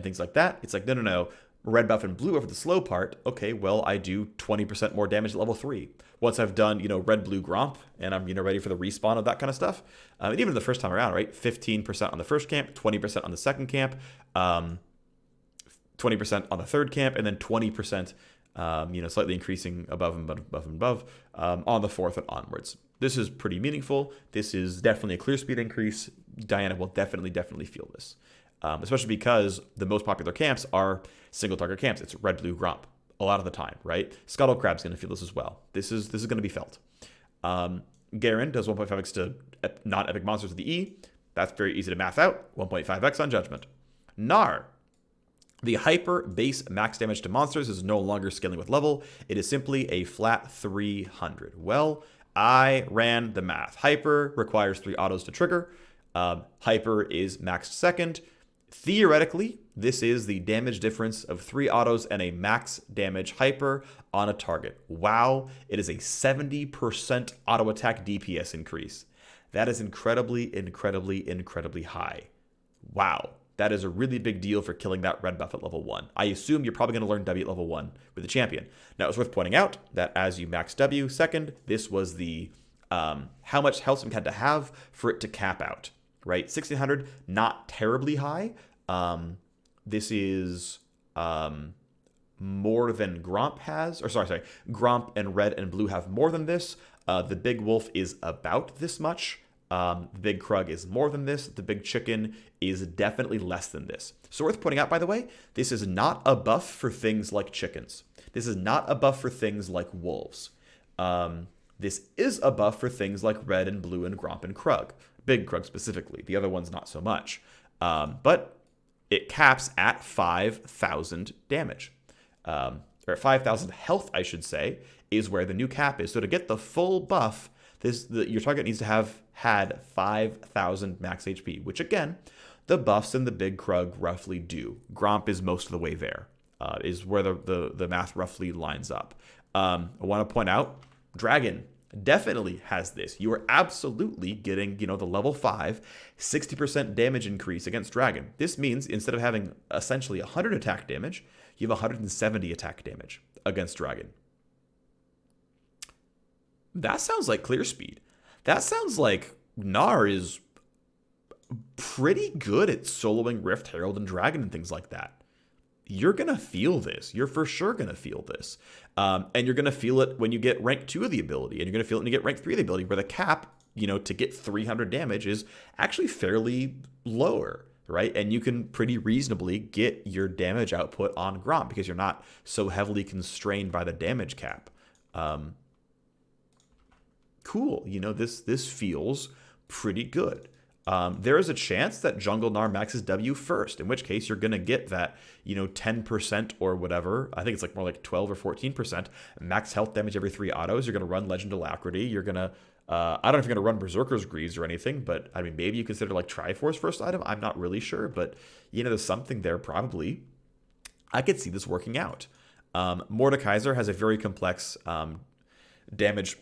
S1: things like that. It's like, no. Red buff and blue buff for the slow part. Okay, well, I do 20% more damage at level 3. Once I've done, red, blue, Gromp, and I'm, ready for the respawn of that kind of stuff. And even the first time around, right? 15% on the first camp, 20% on the second camp. 20% on the third camp, and then 20%, slightly increasing above and above on the fourth and onwards. This is pretty meaningful. This is definitely a clear speed increase. Diana will definitely feel this, especially because the most popular camps are single target camps. It's red, blue, gromp a lot of the time, right? Scuttle Crab's going to feel this as well. This is going to be felt. Garen does 1.5x to non-epic monsters with the E. That's very easy to math out. 1.5x on Judgment. Gnar. The hyper base max damage to monsters is no longer scaling with level. It is simply a flat 300. Well, I ran the math. Hyper requires 3 autos to trigger. Hyper is maxed second. Theoretically, this is the damage difference of 3 autos and a max damage hyper on a target. Wow, it is a 70% auto attack DPS increase. That is incredibly high. Wow, that is a really big deal for killing that red buff at level 1. I assume you're probably going to learn W at level 1 with the champion. Now, it's worth pointing out that as you max W second, this was the how much health you had to have for it to cap out, right? 1600, not terribly high. This is more than Gromp has, or sorry, Gromp and red and blue have more than this. The big wolf is about this much. The big Krug is more than this. The big chicken is definitely less than this. So worth pointing out, by the way, this is not a buff for things like chickens. This is not a buff for things like wolves. This is a buff for things like red and blue and Gromp and Krug. Big Krug specifically. The other ones not so much. But it caps at 5,000 damage. Or 5,000 health, I should say, is where the new cap is. So to get the full buff, your target needs to have had 5,000 max HP, which again, the buffs in the big Krug roughly do. Gromp is most of the way there, is where the math roughly lines up. I want to point out, Dragon definitely has this. You are absolutely getting, the level 5, 60% damage increase against Dragon. This means instead of having essentially 100 attack damage, you have 170 attack damage against Dragon. That sounds like clear speed. That sounds like Gnar is pretty good at soloing Rift, Herald, and Dragon and things like that. You're going to feel this. You're for sure going to feel this. And you're going to feel it when you get rank 2 of the ability. And you're going to feel it when you get rank 3 of the ability, where the cap, to get 300 damage is actually fairly lower, right? And you can pretty reasonably get your damage output on Gromp because you're not so heavily constrained by the damage cap. Cool. This feels pretty good. There is a chance that Jungle Gnar maxes W first, in which case you're going to get that, 10% or whatever. I think it's more like 12 or 14% max health damage every 3 autos. You're going to run Legend Alacrity. You're going to, I don't know if you're going to run Berserker's Greaves or anything, but I mean, maybe you consider Triforce first item. I'm not really sure, but, there's something there probably. I could see this working out. Mordekaiser has a very complex damage,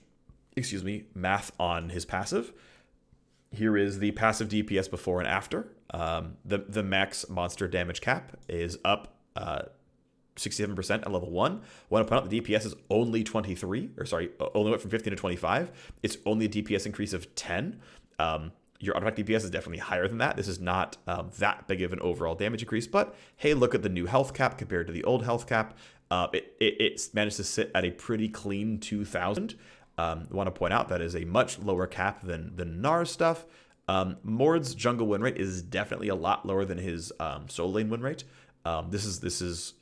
S1: math on his passive. Here is the passive DPS before and after. The max monster damage cap is up 67% at level 1. I want to point out the DPS is only 23, only went from 15 to 25. It's only a DPS increase of 10. Your automatic DPS is definitely higher than that. This is not that big of an overall damage increase, but hey, look at the new health cap compared to the old health cap. It managed to sit at a pretty clean 2,000. I want to point out that is a much lower cap than Gnar's stuff. Mord's jungle win rate is definitely a lot lower than his solo lane win rate. This is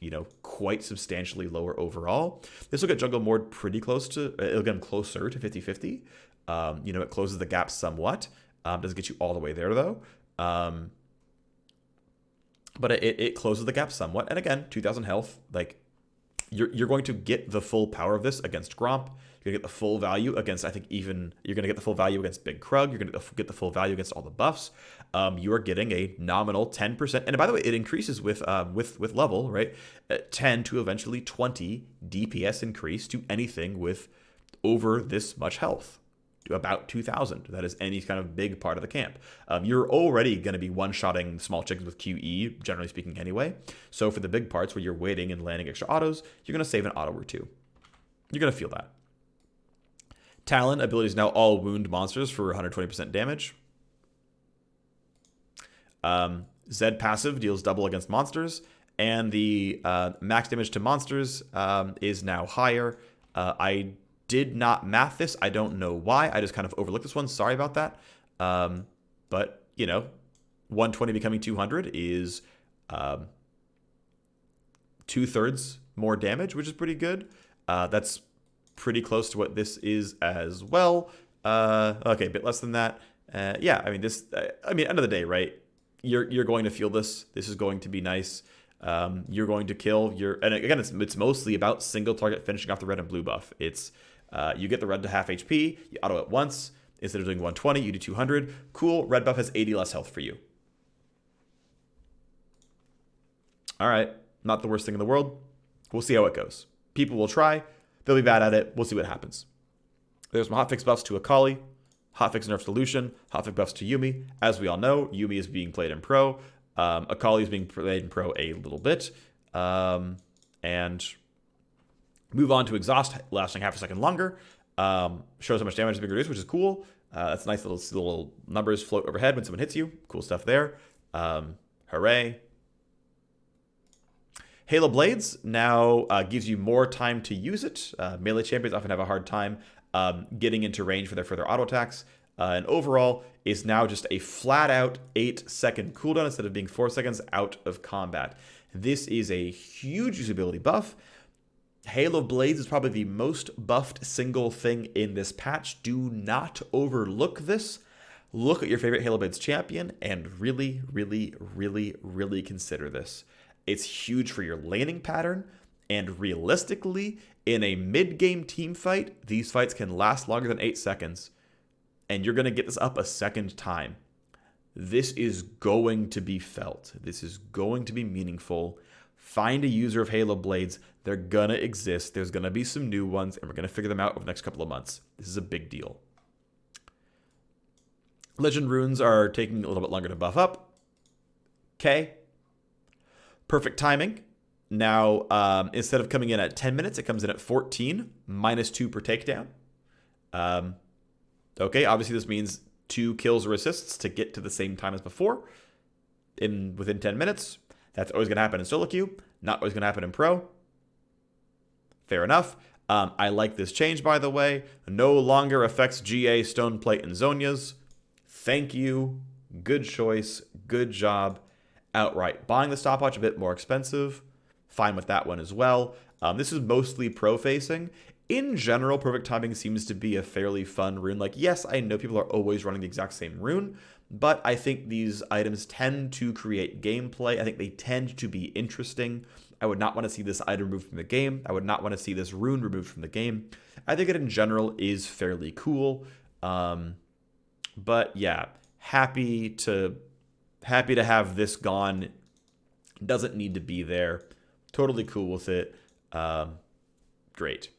S1: quite substantially lower overall. This will get jungle Mord pretty close to, it'll get him closer to 50-50. It closes the gap somewhat. Doesn't get you all the way there though. But it closes the gap somewhat. And again, 2,000 health, you're going to get the full power of this against Gromp. You're going to get the full value against, I think even, you're going to get the full value against Big Krug. You're going to get the full value against all the buffs. You are getting a nominal 10%. And by the way, it increases with level, right? 10 to eventually 20 DPS increase to anything with over this much health. About 2,000. That is any kind of big part of the camp. You're already going to be one-shotting small chickens with QE, generally speaking anyway. So for the big parts where you're waiting and landing extra autos, you're going to save an auto or two. You're going to feel that. Talon ability is now all wound monsters for 120% damage. Zed passive deals double against monsters. And the max damage to monsters is now higher. I did not math this. I don't know why. I just kind of overlooked this one. Sorry about that. But, you know, 120 becoming 200 is 2/3 more damage, which is pretty good. That's pretty close to what this is as well. Okay, a bit less than that. Yeah, I mean, end of the day, right? You're going to feel this. This is going to be nice. You're going to kill and again, it's mostly about single target finishing off the red and blue buff. It's you get the red to half HP, you auto it once. Instead of doing 120, you do 200. Cool, red buff has 80 less health for you. All right, not the worst thing in the world. We'll see how it goes. People will try. They'll be bad at it. We'll see what happens. There's some hotfix buffs to Akali, hotfix nerfs to Lucian, hotfix buffs to Yuumi. As we all know, Yuumi is being played in pro. Akali is being played in pro a little bit. And move on to exhaust, lasting half a second longer. Shows how much damage is being reduced, which is cool. That's nice little numbers float overhead when someone hits you. Cool stuff there. Hooray. Halo Blades now gives you more time to use it. Melee champions often have a hard time getting into range for their further auto attacks. And overall is now just a flat out 8-second cooldown instead of being 4 seconds out of combat. This is a huge usability buff. Halo Blades is probably the most buffed single thing in this patch. Do not overlook this. Look at your favorite Halo Blades champion and really, really, really, really consider this. It's huge for your laning pattern, and realistically, in a mid-game team fight, these fights can last longer than 8 seconds, and you're going to get this up a second time. This is going to be felt. This is going to be meaningful. Find a user of Halo Blades. They're going to exist. There's going to be some new ones, and we're going to figure them out over the next couple of months. This is a big deal. Legend runes are taking a little bit longer to buff up. Okay. Perfect timing. Now, instead of coming in at 10 minutes, it comes in at 14, -2 per takedown. Okay, obviously this means 2 kills or assists to get to the same time as before within 10 minutes. That's always going to happen in solo queue, not always going to happen in pro. Fair enough. I like this change, by the way. No longer affects GA, Stoneplate, and Zonias. Thank you. Good choice. Good job. Outright buying the stopwatch a bit more expensive. Fine with that one as well. This is mostly pro-facing. In general, perfect timing seems to be a fairly fun rune. Like, yes, I know people are always running the exact same rune, but I think these items tend to create gameplay. I think they tend to be interesting. I would not want to see this item removed from the game. I would not want to see this rune removed from the game. I think it in general is fairly cool. But yeah, happy to have this gone. Doesn't need to be there. Totally cool with it. Great.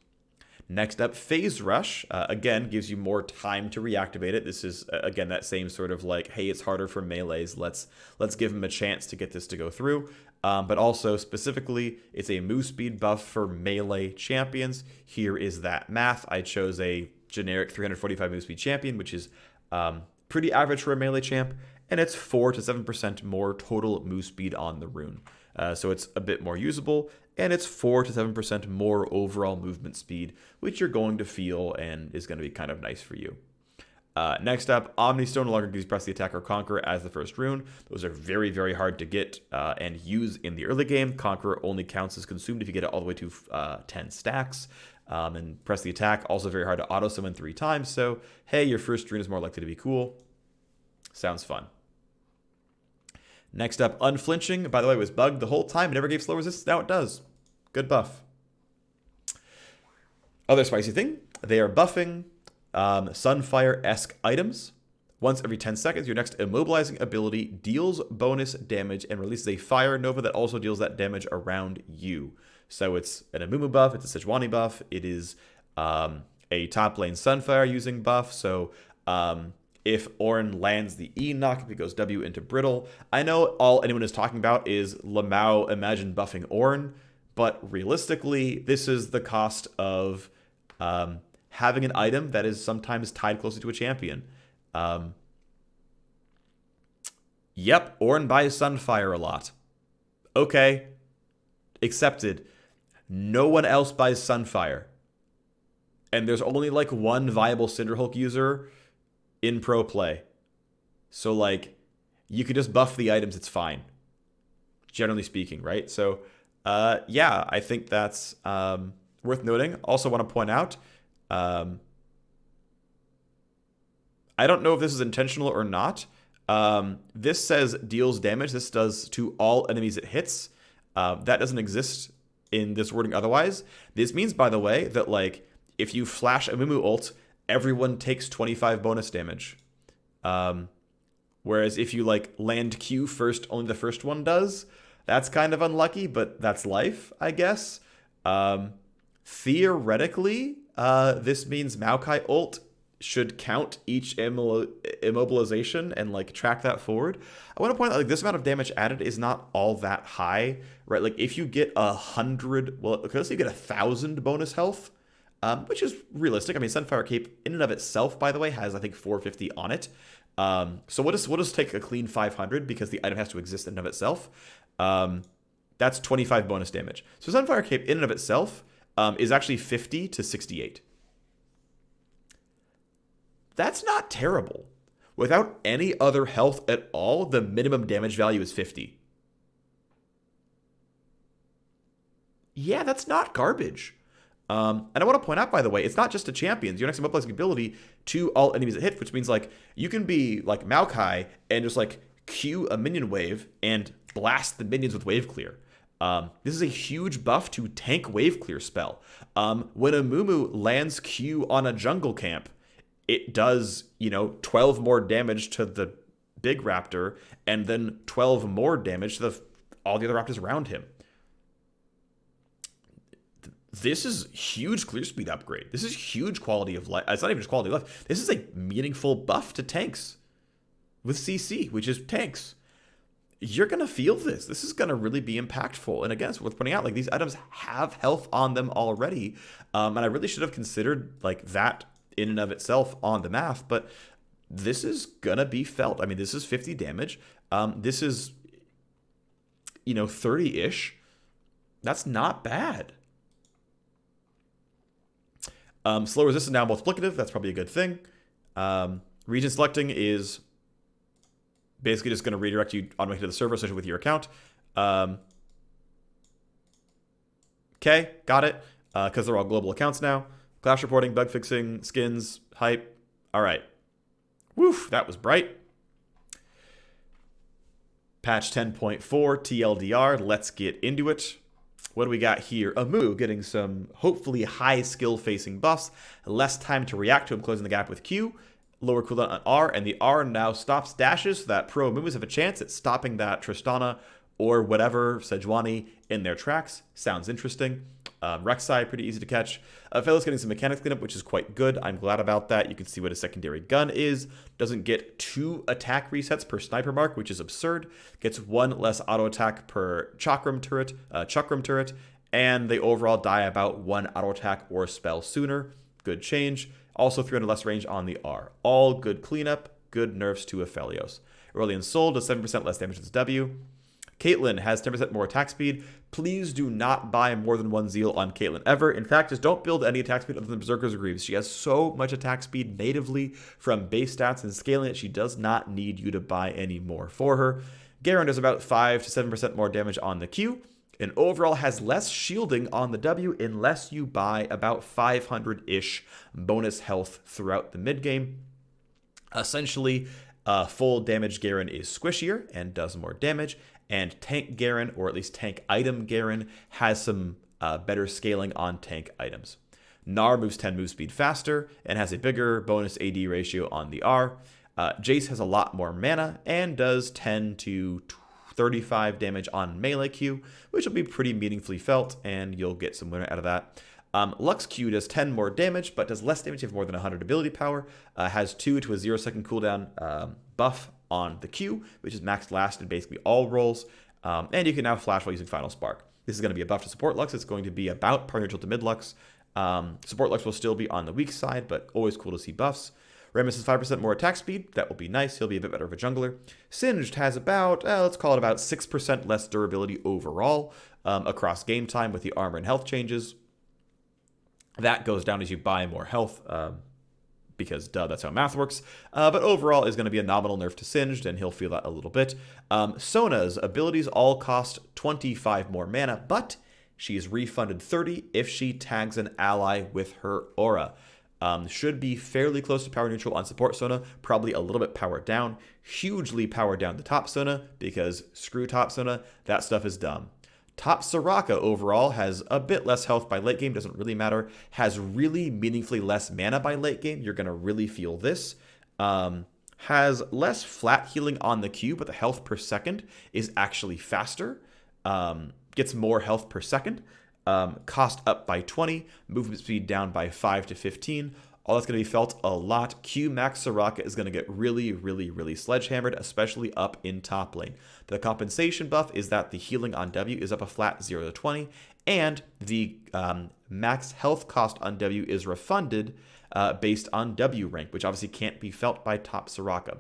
S1: Next up, Phase Rush. Again, gives you more time to reactivate it. This is, again, that same sort of like, hey, it's harder for melees. Let's give them a chance to get this to go through. But also, specifically, it's a move speed buff for melee champions. Here is that math. I chose a generic 345 move speed champion, which is pretty average for a melee champ. And it's 4 to 7% more total move speed on the rune. So it's a bit more usable, and it's 4 to 7% more overall movement speed, which you're going to feel and is going to be kind of nice for you. Next up, Omni Stone no longer gives you press the attack or conquer as the first rune. Those are very, very hard to get and use in the early game. Conqueror only counts as consumed if you get it all the way to 10 stacks. And press the attack, also very hard to auto summon 3 times. So, hey, your first rune is more likely to be cool. Sounds fun. Next up, Unflinching. By the way, it was bugged the whole time. It never gave slow resistance. Now it does. Good buff. Other spicy thing, they are buffing Sunfire-esque items. Once every 10 seconds, your next immobilizing ability deals bonus damage and releases a fire nova that also deals that damage around you. So it's an Amumu buff, it's a Sejuani buff, it is a top lane Sunfire using buff. So if Ornn lands the E knock, it goes W into Brittle. I know all anyone is talking about is Lamau Imagine buffing Ornn, but realistically, this is the cost of having an item that is sometimes tied closely to a champion. Yep, Ornn buys Sunfire a lot. Okay, accepted, no one else buys Sunfire. And there's only like one viable Cinderhulk user in pro play. So like you could just buff the items, it's fine. Generally speaking, right? So yeah, I think that's worth noting. Also want to point out, I don't know if this is intentional or not. This says deals damage. This does to all enemies it hits. That doesn't exist in this wording otherwise. This means, by the way, that like if you flash a Mumu ult, everyone takes 25 bonus damage. Whereas if you like land Q first, only the first one does. That's kind of unlucky, but that's life, I guess. Theoretically, this means Maokai ult should count each immobilization and like track that forward. I want to point out like this amount of damage added is not all that high, right? Like if you get 100, well, okay, let's say you get 1,000 bonus health, which is realistic. I mean, Sunfire Cape in and of itself, by the way, has I think 450 on it. So we'll just take a clean 500 because the item has to exist in and of itself. That's 25 bonus damage. So Sunfire Cape in and of itself is actually 50 to 68. That's not terrible. Without any other health at all, the minimum damage value is 50. Yeah, that's not garbage. And I want to point out, by the way, it's not just to champions. Your next immobilizing ability to all enemies that hit, which means like you can be like Maokai and just like Q a minion wave and blast the minions with wave clear. This is a huge buff to tank wave clear spell. When a Mumu lands Q on a jungle camp, it does, 12 more damage to the big raptor and then 12 more damage to all the other raptors around him. This is huge clear speed upgrade. This is huge quality of life. It's not even just quality of life. This is a meaningful buff to tanks with CC, which is tanks. You're going to feel this. This is going to really be impactful. And again, it's worth pointing out, like these items have health on them already. And I really should have considered like that in and of itself on the math, but this is going to be felt. I mean, this is 50 damage. This is, 30-ish. That's not bad. Slow resistance now multiplicative. That's probably a good thing. Region selecting is basically just going to redirect you automatically to the server associated with your account. Okay, got it. Because they're all global accounts now. Clash reporting, bug fixing, skins, hype. All right. Woof, that was bright. Patch 10.4 TLDR. Let's get into it. What do we got here? Amu getting some hopefully high skill facing buffs. Less time to react to him, closing the gap with Q. Lower cooldown on R, and the R now stops dashes so that pro Amumus have a chance at stopping that Tristana or whatever Sejuani in their tracks. Sounds interesting. Rek'Sai, pretty easy to catch. Fellows getting some mechanics cleanup, which is quite good. I'm glad about that. You can see what a secondary gun is. Doesn't get 2 attack resets per sniper mark, which is absurd. Gets 1 less auto attack per chakram turret, and they overall die about 1 auto attack or spell sooner. Good change. Also 300 less range on the R. All good cleanup, good nerfs to Aphelios. Aurelian Soul does 7% less damage to its W. Caitlyn has 10% more attack speed. Please do not buy more than 1 Zeal on Caitlyn ever. In fact, just don't build any attack speed other than Berserker's Greaves. She has so much attack speed natively from base stats and scaling it. She does not need you to buy any more for her. Garen does about 5 to 7% more damage on the Q. And overall has less shielding on the W unless you buy about 500-ish bonus health throughout the mid-game. Essentially, full damage Garen is squishier and does more damage. And tank Garen, or at least tank item Garen, has some better scaling on tank items. Gnar moves 10 move speed faster and has a bigger bonus AD ratio on the R. Jace has a lot more mana and does 10 to 35 damage on melee Q, which will be pretty meaningfully felt, and you'll get some winner out of that. Lux Q does 10 more damage, but does less damage if you have more than 100 ability power. Has 2 to a 0-second cooldown buff on the Q, which is maxed last in basically all rolls. And you can now flash while using Final Spark. This is going to be a buff to support Lux. It's going to be about par neutral to mid Lux. Support Lux will still be on the weak side, but always cool to see buffs. Remus has 5% more attack speed. That will be nice. He'll be a bit better of a jungler. Singed has about, let's call it about 6% less durability overall across game time with the armor and health changes. That goes down as you buy more health, because duh, that's how math works. But overall is going to be a nominal nerf to Singed, and he'll feel that a little bit. Sona's abilities all cost 25 more mana, but she is refunded 30 if she tags an ally with her aura. Should be fairly close to power neutral on support Sona, probably a little bit powered down. Hugely powered down to top Sona, because screw top Sona, that stuff is dumb. Top Soraka overall has a bit less health by late game, doesn't really matter. Has really meaningfully less mana by late game, you're going to really feel this. Has less flat healing on the Q, but the health per second is actually faster. Gets more health per second. Cost up by 20, movement speed down by 5 to 15. All that's going to be felt a lot. Q max Soraka is going to get really, really, really sledgehammered, especially up in top lane. The compensation buff is that the healing on W is up a flat 0 to 20, and the max health cost on W is refunded based on W rank, which obviously can't be felt by top Soraka.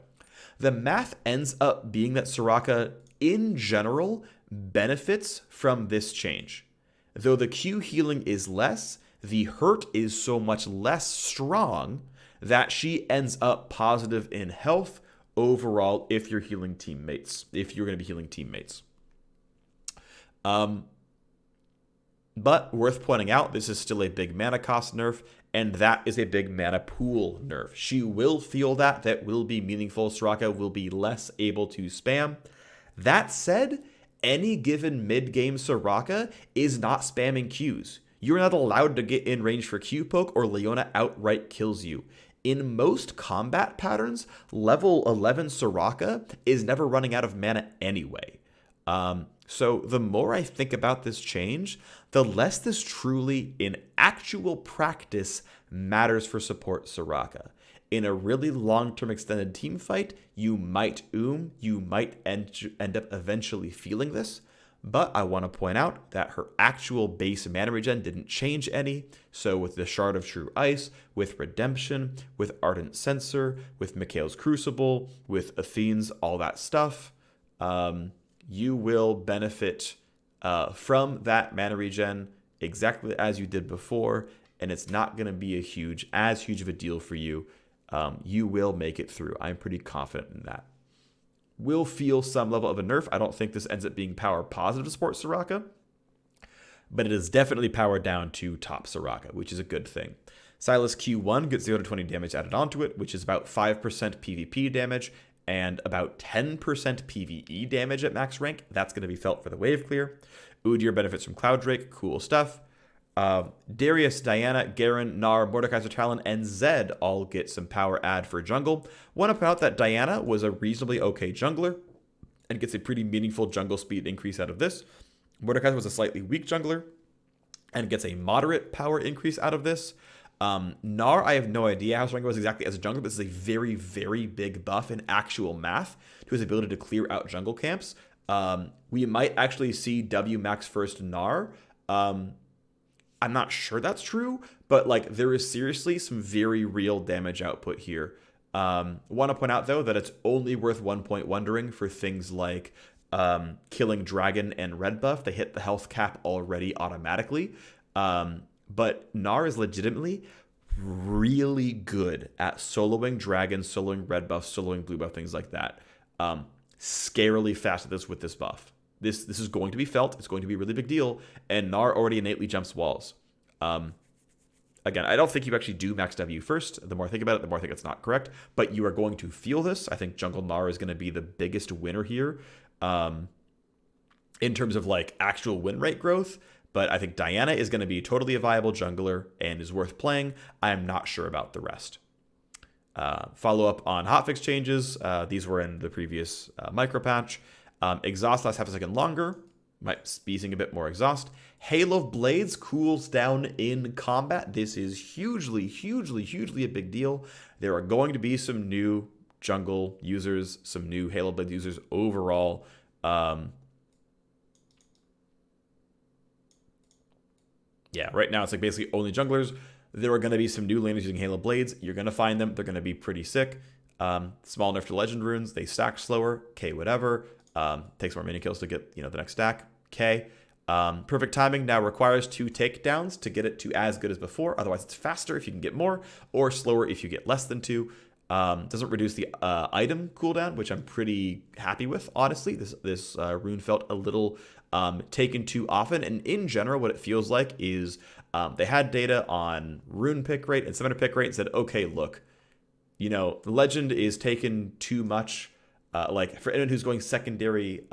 S1: The math ends up being that Soraka, in general, benefits from this change. Though the Q healing is less, the hurt is so much less strong that she ends up positive in health overall if you're healing teammates, if you're going to be healing teammates. But worth pointing out, this is still a big mana cost nerf, and that is a big mana pool nerf. She will feel that. That will be meaningful. Soraka will be less able to spam. That said, any given mid-game Soraka is not spamming Qs. You're not allowed to get in range for Q poke, or Leona outright kills you. In most combat patterns, level 11 Soraka is never running out of mana anyway. So the more I think about this change, the less this truly, in actual practice, matters for support Soraka. In a really long-term extended team fight, you might end up eventually feeling this, but I want to point out that her actual base mana regen didn't change any, so with the Shard of True Ice, with Redemption, with Ardent Censer, with Mikhail's Crucible, with Athene's, all that stuff, you will benefit from that mana regen exactly as you did before, and it's not going to be as huge of a deal for you. You will make it through. I'm pretty confident in that. Will feel some level of a nerf. I don't think this ends up being power positive to support Soraka, but it is definitely powered down to top Soraka, which is a good thing. Sylas Q1 gets 0 to 20 damage added onto it, which is about 5% PvP damage and about 10% PvE damage at max rank. That's going to be felt for the wave clear. Udyr benefits from Cloud Drake. Cool stuff. Darius, Diana, Garen, Gnar, Mordekaiser Talon, and Zed all get some power add for jungle. Want to point out that Diana was a reasonably okay jungler and gets a pretty meaningful jungle speed increase out of this. Mordekaiser was a slightly weak jungler and gets a moderate power increase out of this. Gnar, I have no idea how strong he was exactly as a jungler, but this is a very, very big buff in actual math to his ability to clear out jungle camps. We might actually see W max first Gnar. I'm not sure that's true, but like there is seriously some very real damage output here. Want to point out though that it's only worth 1 point wondering for things like killing dragon and red buff. They hit the health cap already automatically. But Gnar is legitimately really good at soloing dragon, soloing red buff, soloing blue buff, things like that. Scarily fast at this with this buff. This is going to be felt. It's going to be a really big deal. And Gnar already innately jumps walls. Again, I don't think you actually do max W first. The more I think about it, the more I think it's not correct. But you are going to feel this. I think Jungle Gnar is going to be the biggest winner here in terms of like actual win rate growth. But I think Diana is going to be totally a viable jungler and is worth playing. I am not sure about the rest. Follow up on hotfix changes. These were in the previous micro patch. Exhaust lasts half a second longer. Might be seeing a bit more exhaust. Hail of Blades cools down in combat. This is hugely, hugely, hugely a big deal. There are going to be some new jungle users, some new Hail of Blades users overall. Yeah, right now it's like basically only junglers. There are going to be some new laners using Halo Blades. You're going to find them. They're going to be pretty sick. Small nerf to Legend runes. They stack slower. Okay, whatever. Takes more mini kills to get, the next stack. Okay. Perfect timing now requires 2 takedowns to get it to as good as before. Otherwise, it's faster if you can get more, or slower if you get less than 2. Doesn't reduce the item cooldown, which I'm pretty happy with, honestly. This rune felt a little taken too often. And in general, what it feels like is they had data on rune pick rate and summoner pick rate and said, okay, look, the legend is taken too much. Like for anyone who's going secondary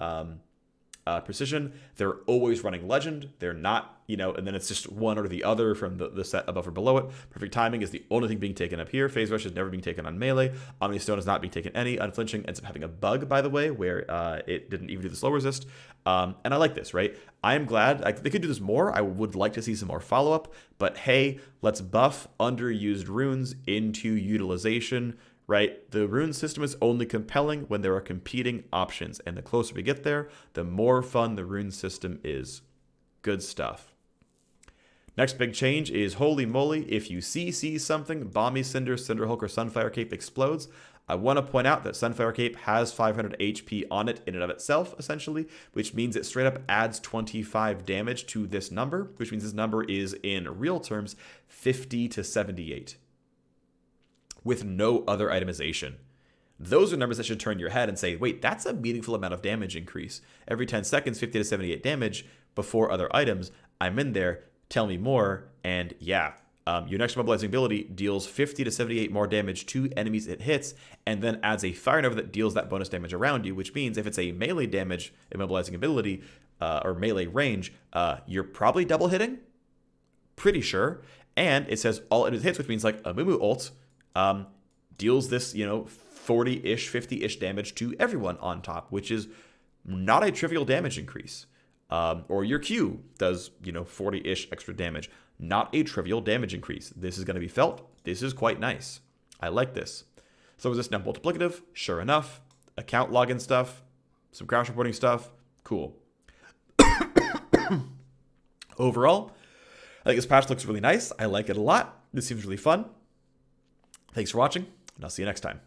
S1: precision, they're always running legend. They're not, and then it's just one or the other from the set above or below it. Perfect timing is the only thing being taken up here. Phase rush is never being taken on melee. Omni Stone is not being taken any. Unflinching ends up having a bug, by the way, where it didn't even do the slow resist. And I like this, right? I am glad they could do this more. I would like to see some more follow-up, but hey, let's buff underused runes into utilization. Right? The rune system is only compelling when there are competing options, and the closer we get there, the more fun the rune system is. Good stuff. Next big change is, holy moly, if you see something, Balmy Cinder, Cinderhulk, or Sunfire Cape explodes. I want to point out that Sunfire Cape has 500 HP on it in and of itself, essentially, which means it straight up adds 25 damage to this number, which means this number is, in real terms, 50 to 78. With no other itemization. Those are numbers that should turn your head and say, wait, that's a meaningful amount of damage increase. Every 10 seconds, 50 to 78 damage before other items. I'm in there, tell me more, and yeah. Your next mobilizing ability deals 50 to 78 more damage to enemies it hits, and then adds a Fire Nova that deals that bonus damage around you, which means if it's a melee damage immobilizing ability, or melee range, you're probably double hitting? Pretty sure. And it says all enemies hits, which means like a Mumu ult, deals this, 40-ish, 50-ish damage to everyone on top, which is not a trivial damage increase. Or your Q does, 40-ish extra damage. Not a trivial damage increase. This is going to be felt. This is quite nice. I like this. So is this now multiplicative? Sure enough. Account login stuff. Some crash reporting stuff. Cool. Overall, I think this patch looks really nice. I like it a lot. This seems really fun. Thanks for watching, and I'll see you next time.